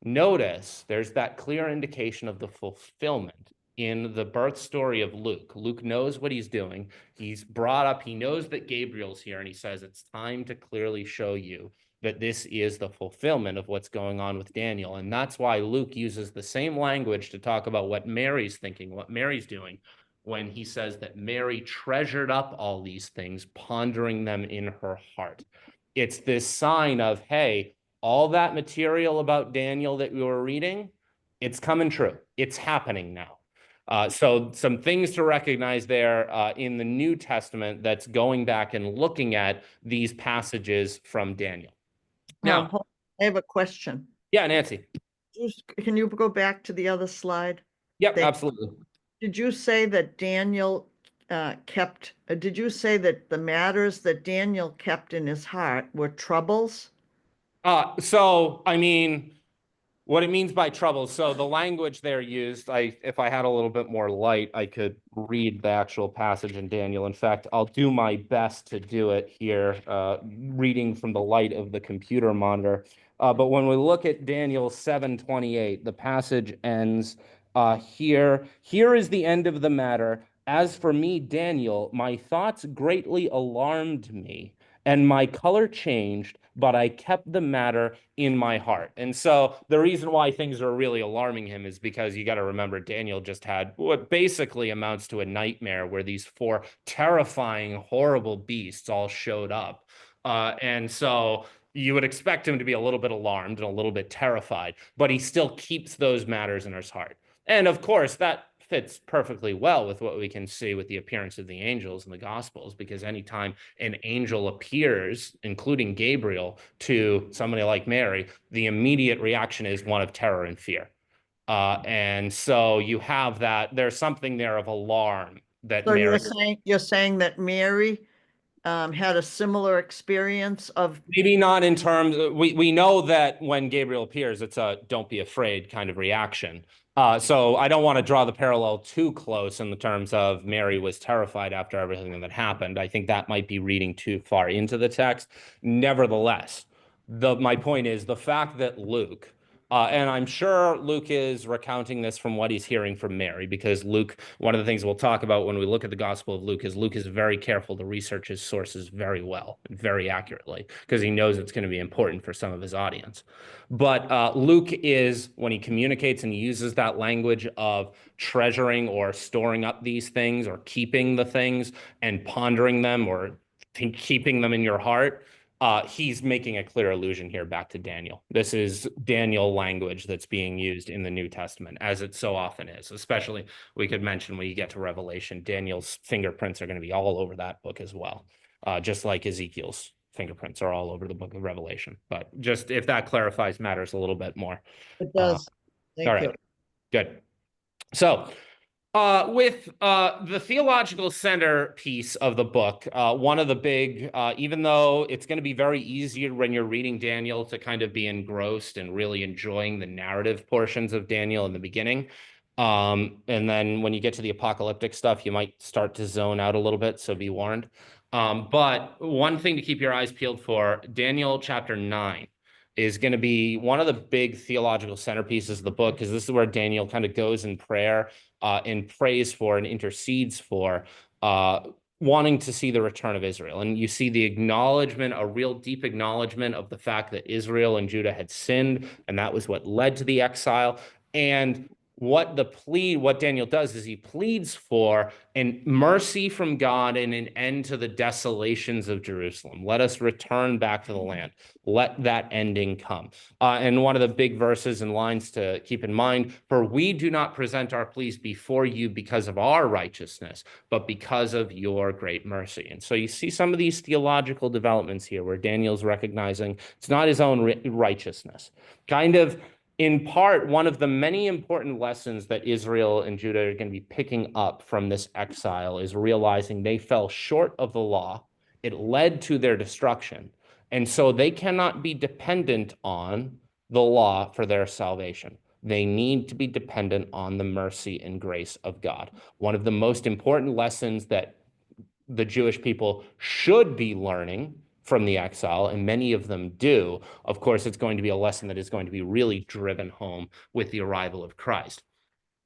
Speaker 1: Notice there's that clear indication of the fulfillment in the birth story of Luke. Luke knows what he's doing. He's brought up, he knows that Gabriel's here, and he says, it's time to clearly show you that this is the fulfillment of what's going on with Daniel. And that's why Luke uses the same language to talk about what Mary's thinking, what Mary's doing, when he says that Mary treasured up all these things, pondering them in her heart. It's this sign of, hey, all that material about Daniel that we were reading, it's coming true. It's happening now. So some things to recognize there in the New Testament that's going back and looking at these passages from Daniel. Now,
Speaker 4: I have a question.
Speaker 1: yeah, Nancy.
Speaker 4: Can you go back to the other slide?
Speaker 1: Yep, absolutely.
Speaker 4: Did you say that Daniel did you say that the matters that Daniel kept in his heart were troubles?
Speaker 1: So, I mean, what it means by trouble. So the language there used, if I had a little bit more light, I could read the actual passage in Daniel. In fact, I'll do my best to do it here, reading from the light of the computer monitor. But when we look at Daniel 7:28, the passage ends here. Here is the end of the matter. As for me, Daniel, my thoughts greatly alarmed me, and my color changed, but I kept the matter in my heart. And so the reason why things are really alarming him is because you got to remember Daniel just had what basically amounts to a nightmare where these four terrifying, horrible beasts all showed up. And so you would expect him to be a little bit alarmed and a little bit terrified, but he still keeps those matters in his heart. And of course, that fits perfectly well with what we can see with the appearance of the angels in the Gospels, because anytime an angel appears, including Gabriel, to somebody like Mary, the immediate reaction is one of terror and fear. And so you have that, there's something there of alarm that
Speaker 4: So
Speaker 1: Mary...
Speaker 4: you're saying that Mary had a similar experience of...
Speaker 1: Maybe not in terms, we know that when Gabriel appears, it's a don't be afraid kind of reaction. So I don't want to draw the parallel too close in the terms of Mary was terrified after everything that happened. I think that might be reading too far into the text. Nevertheless, my point is the fact that Luke, and I'm sure Luke is recounting this from what he's hearing from Mary, because Luke, one of the things we'll talk about when we look at the Gospel of Luke is very careful to research his sources very well, very accurately, because he knows it's going to be important for some of his audience. But Luke is, when he communicates and he uses that language of treasuring or storing up these things or keeping the things and pondering them or keeping them in your heart, he's making a clear allusion here back to Daniel. This is Daniel language that's being used in the New Testament, as it so often is. Especially, we could mention when you get to Revelation, Daniel's fingerprints are going to be all over that book as well, just like Ezekiel's fingerprints are all over the book of Revelation. But just if that clarifies matters a little bit more.
Speaker 4: It does. Thank
Speaker 1: All
Speaker 4: you.
Speaker 1: right, good. So, with the theological centerpiece of the book, one of the big, even though it's going to be very easy when you're reading Daniel to kind of be engrossed and really enjoying the narrative portions of Daniel in the beginning. And then when you get to the apocalyptic stuff, you might start to zone out a little bit, so be warned. But one thing to keep your eyes peeled for, Daniel chapter 9 is going to be one of the big theological centerpieces of the book, because this is where Daniel kind of goes in prayer and prays for and intercedes for wanting to see the return of Israel. And you see the acknowledgement, a real deep acknowledgement of the fact that Israel and Judah had sinned, and that was what led to the exile. And what Daniel does is he pleads for an mercy from God and an end to the desolations of Jerusalem. Let us return back to the land. Let that ending come. And one of the big verses and lines to keep in mind, for we do not present our pleas before you because of our righteousness, but because of your great mercy. And so you see some of these theological developments here where Daniel's recognizing it's not his own righteousness. Kind of in part, one of the many important lessons that Israel and Judah are going to be picking up from this exile is realizing they fell short of the law. It led to their destruction. And so they cannot be dependent on the law for their salvation. They need to be dependent on the mercy and grace of God. One of the most important lessons that the Jewish people should be learning from the exile, and many of them do. Of course, it's going to be a lesson that is going to be really driven home with the arrival of Christ.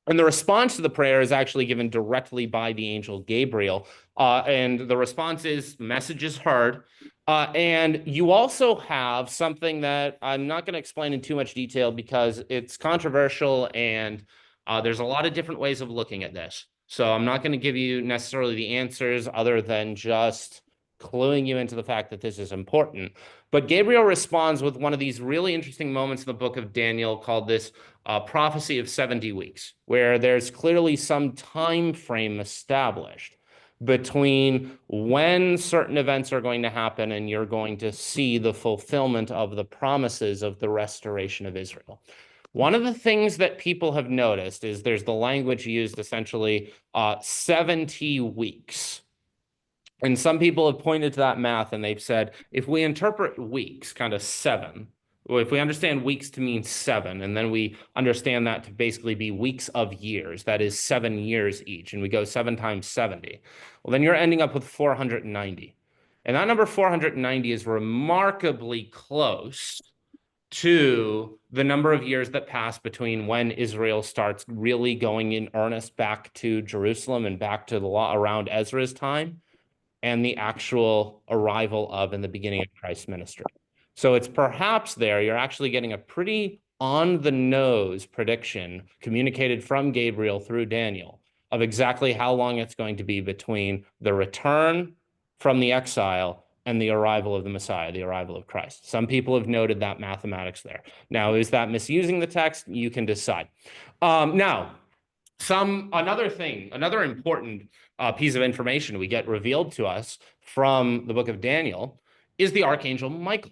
Speaker 1: And the response to the prayer is actually given directly by the angel Gabriel. And the response is, message is heard. And you also have something that I'm not going to explain in too much detail because it's controversial and there's a lot of different ways of looking at this. So I'm not going to give you necessarily the answers other than just cluing you into the fact that this is important. But Gabriel responds with one of these really interesting moments in the book of Daniel called this prophecy of 70 weeks, where there's clearly some time frame established between when certain events are going to happen and you're going to see the fulfillment of the promises of the restoration of Israel. One of the things that people have noticed is there's the language used essentially 70 weeks. And some people have pointed to that math and they've said, if we interpret weeks, kind of 7, or if we understand weeks to mean 7, and then we understand that to basically be weeks of years, that is 7 years each, and we go 7 times 70, well, then you're ending up with 490. And that number 490 is remarkably close to the number of years that pass between when Israel starts really going in earnest back to Jerusalem and back to the law around Ezra's time and the actual arrival of and the beginning of Christ's ministry. So it's perhaps there you're actually getting a pretty on-the-nose prediction communicated from Gabriel through Daniel of exactly how long it's going to be between the return from the exile and the arrival of the Messiah, the arrival of Christ. Some people have noted that mathematics there. Now, is that misusing the text? You can decide. Another important piece of information we get revealed to us from the book of Daniel is the archangel Michael.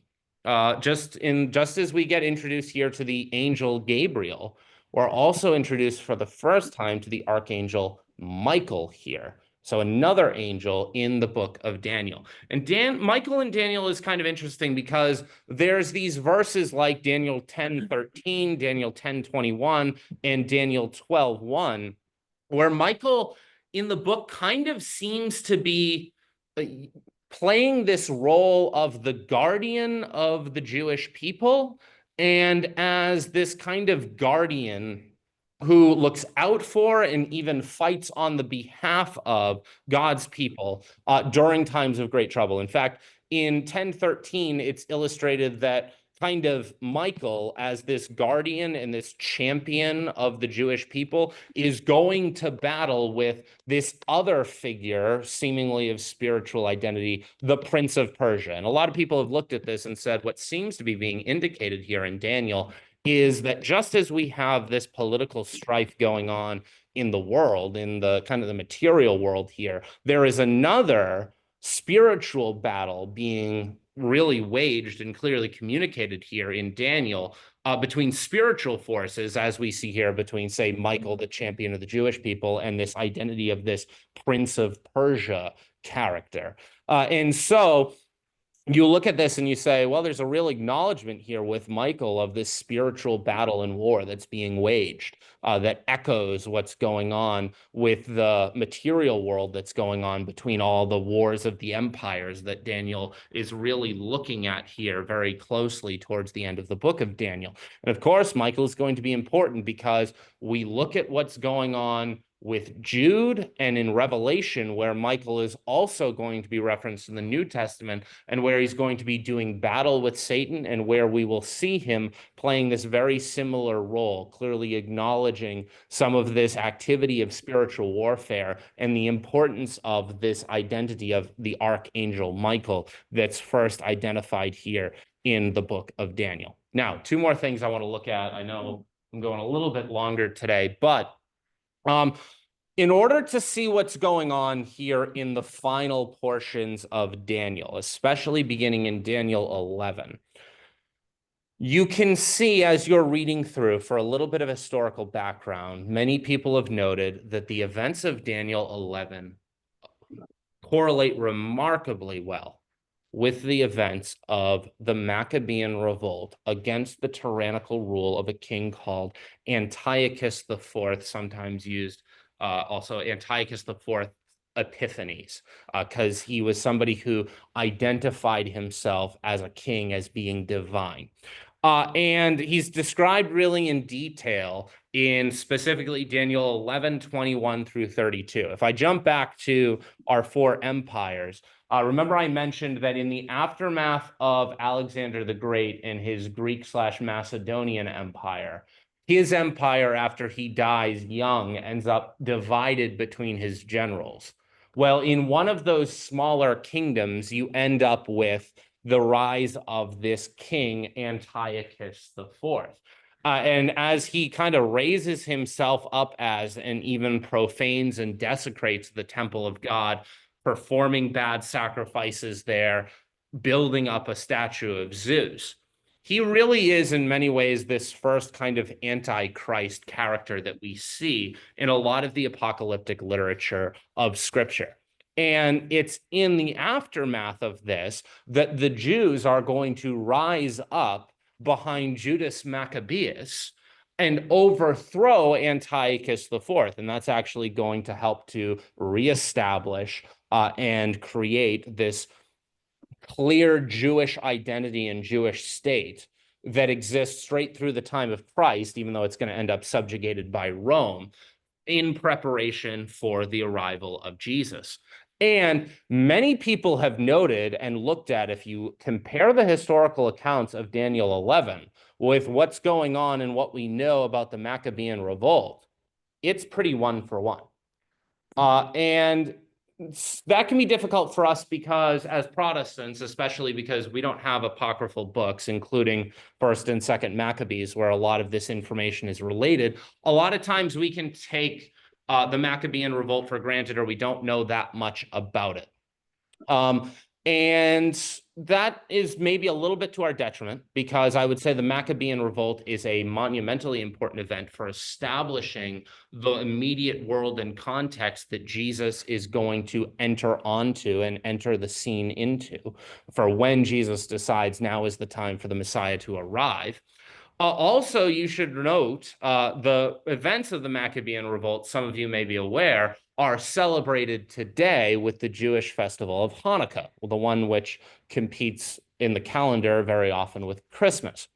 Speaker 1: Just as we get introduced here to the angel Gabriel, we're also introduced for the first time to the archangel Michael here. So another angel in the book of Daniel. And Michael and Daniel is kind of interesting because there's these verses like Daniel 10:13, Daniel 10:21, and Daniel 12:1, where Michael in the book kind of seems to be playing this role of the guardian of the Jewish people, and as this kind of guardian who looks out for and even fights on the behalf of God's people during times of great trouble. In fact, in 10:13, it's illustrated that kind of Michael, as this guardian and this champion of the Jewish people, is going to battle with this other figure, seemingly of spiritual identity, the Prince of Persia. And a lot of people have looked at this and said what seems to be being indicated here in Daniel is that just as we have this political strife going on in the world, in the kind of the material world here, there is another spiritual battle being really waged and clearly communicated here in Daniel between spiritual forces, as we see here between, say, Michael, the champion of the Jewish people, and this identity of this Prince of Persia character. And so you look at this and you say, well, there's a real acknowledgement here with Michael of this spiritual battle and war that's being waged that echoes what's going on with the material world that's going on between all the wars of the empires that Daniel is really looking at here very closely towards the end of the book of Daniel. And of course, Michael is going to be important because we look at what's going on with Jude and in Revelation, where Michael is also going to be referenced in the New Testament, and where he's going to be doing battle with Satan, and where we will see him playing this very similar role, clearly acknowledging some of this activity of spiritual warfare and the importance of this identity of the archangel Michael that's first identified here in the book of Daniel. Now, two more things I want to look at. I know I'm going a little bit longer today, but in order to see what's going on here in the final portions of Daniel, especially beginning in Daniel 11, you can see as you're reading through, for a little bit of historical background, many people have noted that the events of Daniel 11 correlate remarkably well with the events of the Maccabean revolt against the tyrannical rule of a king called Antiochus IV, sometimes used also Antiochus IV Epiphanes, because he was somebody who identified himself as a king, as being divine. And he's described really in detail in specifically Daniel 11, 21 through 32. If I jump back to our four empires, remember I mentioned that in the aftermath of Alexander the Great and his Greek/Macedonian empire, his empire, after he dies young, ends up divided between his generals. Well, in one of those smaller kingdoms, you end up with the rise of this king, Antiochus IV. And as he kind of raises himself up as, and even profanes and desecrates the temple of God, performing bad sacrifices there, building up a statue of Zeus, he really is in many ways this first kind of antichrist character that we see in a lot of the apocalyptic literature of Scripture. And it's in the aftermath of this that the Jews are going to rise up behind Judas Maccabeus and overthrow Antiochus IV. And that's actually going to help to reestablish and create this clear Jewish identity and Jewish state that exists straight through the time of Christ, even though it's going to end up subjugated by Rome, in preparation for the arrival of Jesus. And many people have noted and looked at, if you compare the historical accounts of Daniel 11 with what's going on and what we know about the Maccabean revolt, it's pretty one for one. And that can be difficult for us because, as Protestants, especially because we don't have apocryphal books, including First and Second Maccabees, where a lot of this information is related. A lot of times we can take the Maccabean revolt for granted, or we don't know that much about it. And that is maybe a little bit to our detriment, because I would say the Maccabean revolt is a monumentally important event for establishing the immediate world and context that Jesus is going to enter onto and enter the scene into, for when Jesus decides now is the time for the Messiah to arrive. Also, you should note the events of the Maccabean revolt, some of you may be aware, are celebrated today with the Jewish festival of Hanukkah, the one which competes in the calendar very often with Christmas.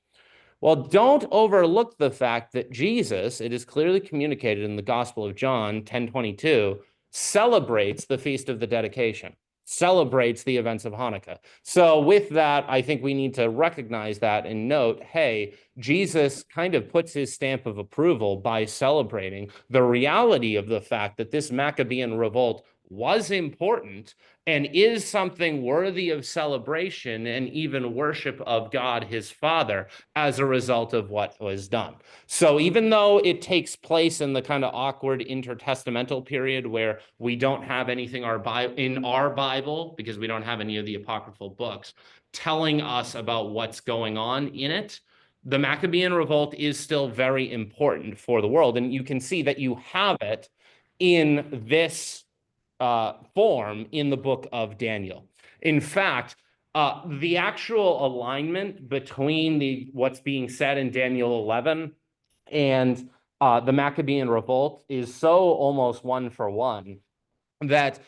Speaker 1: Well, don't overlook the fact that Jesus, it is clearly communicated in the Gospel of John 10:22, celebrates the Feast of the Dedication, celebrates the events of Hanukkah. So with that, I think we need to recognize that and note, hey, Jesus kind of puts his stamp of approval by celebrating the reality of the fact that this Maccabean revolt was important and is something worthy of celebration and even worship of God, his Father, as a result of what was done. So even though it takes place in the kind of awkward intertestamental period where we don't have anything in our Bible, because we don't have any of the apocryphal books, telling us about what's going on in it, the Maccabean revolt is still very important for the world. And you can see that you have it in this form in the book of Daniel. In fact, the actual alignment between what's being said in Daniel 11 and the Maccabean revolt is so almost one for one that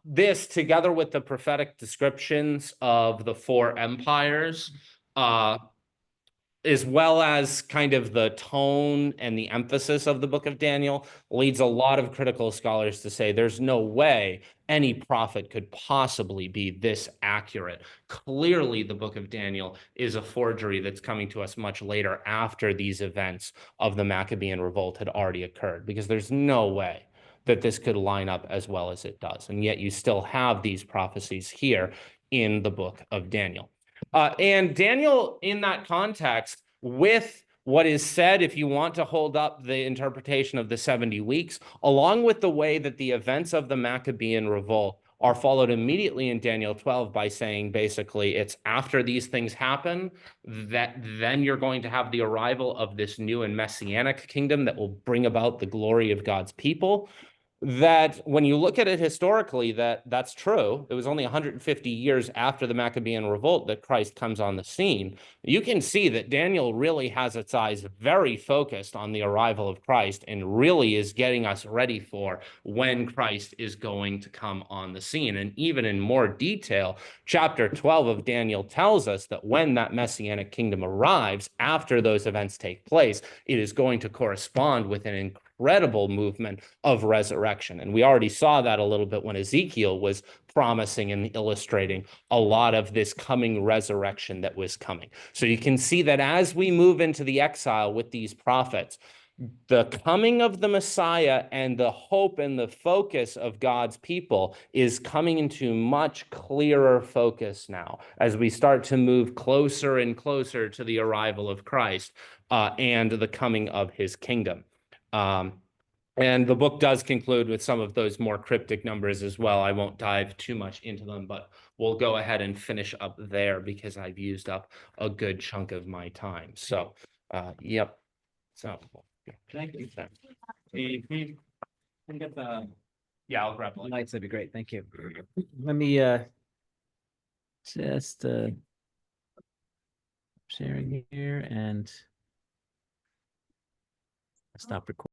Speaker 1: this, together with the prophetic descriptions of the four empires, as well as kind of the tone and the emphasis of the book of Daniel, leads a lot of critical scholars to say there's no way any prophet could possibly be this accurate. Clearly, the book of Daniel is a forgery that's coming to us much later after these events of the Maccabean revolt had already occurred, because there's no way that this could line up as well as it does. And yet you still have these prophecies here in the book of Daniel. And Daniel, in that context, with what is said, if you want to hold up the interpretation of the 70 weeks, along with the way that the events of the Maccabean revolt are followed immediately in Daniel 12 by saying basically it's after these things happen that then you're going to have the arrival of this new and messianic kingdom that will bring about the glory of God's people. That when you look at it historically, that's true. It was only 150 years after the Maccabean revolt that Christ comes on the scene. You can see that Daniel really has its eyes very focused on the arrival of Christ and really is getting us ready for when Christ is going to come on the scene. And even in more detail, chapter 12 of Daniel tells us that when that messianic kingdom arrives, after those events take place, it is going to correspond with an incredible movement of resurrection. And we already saw that a little bit when Ezekiel was promising and illustrating a lot of this coming resurrection that was coming. So you can see that as we move into the exile with these prophets, the coming of the Messiah and the hope and the focus of God's people is coming into much clearer focus now as we start to move closer and closer to the arrival of Christ and the coming of his kingdom. And the book does conclude with some of those more cryptic numbers as well. I won't dive too much into them, but we'll go ahead and finish up there because I've used up a good chunk of my time. So, yep. So,
Speaker 5: Thank you. Hey, can you get the
Speaker 1: yeah, I'll grab one.
Speaker 5: lights? That'd be great. Thank you. Let me just sharing here and stop recording.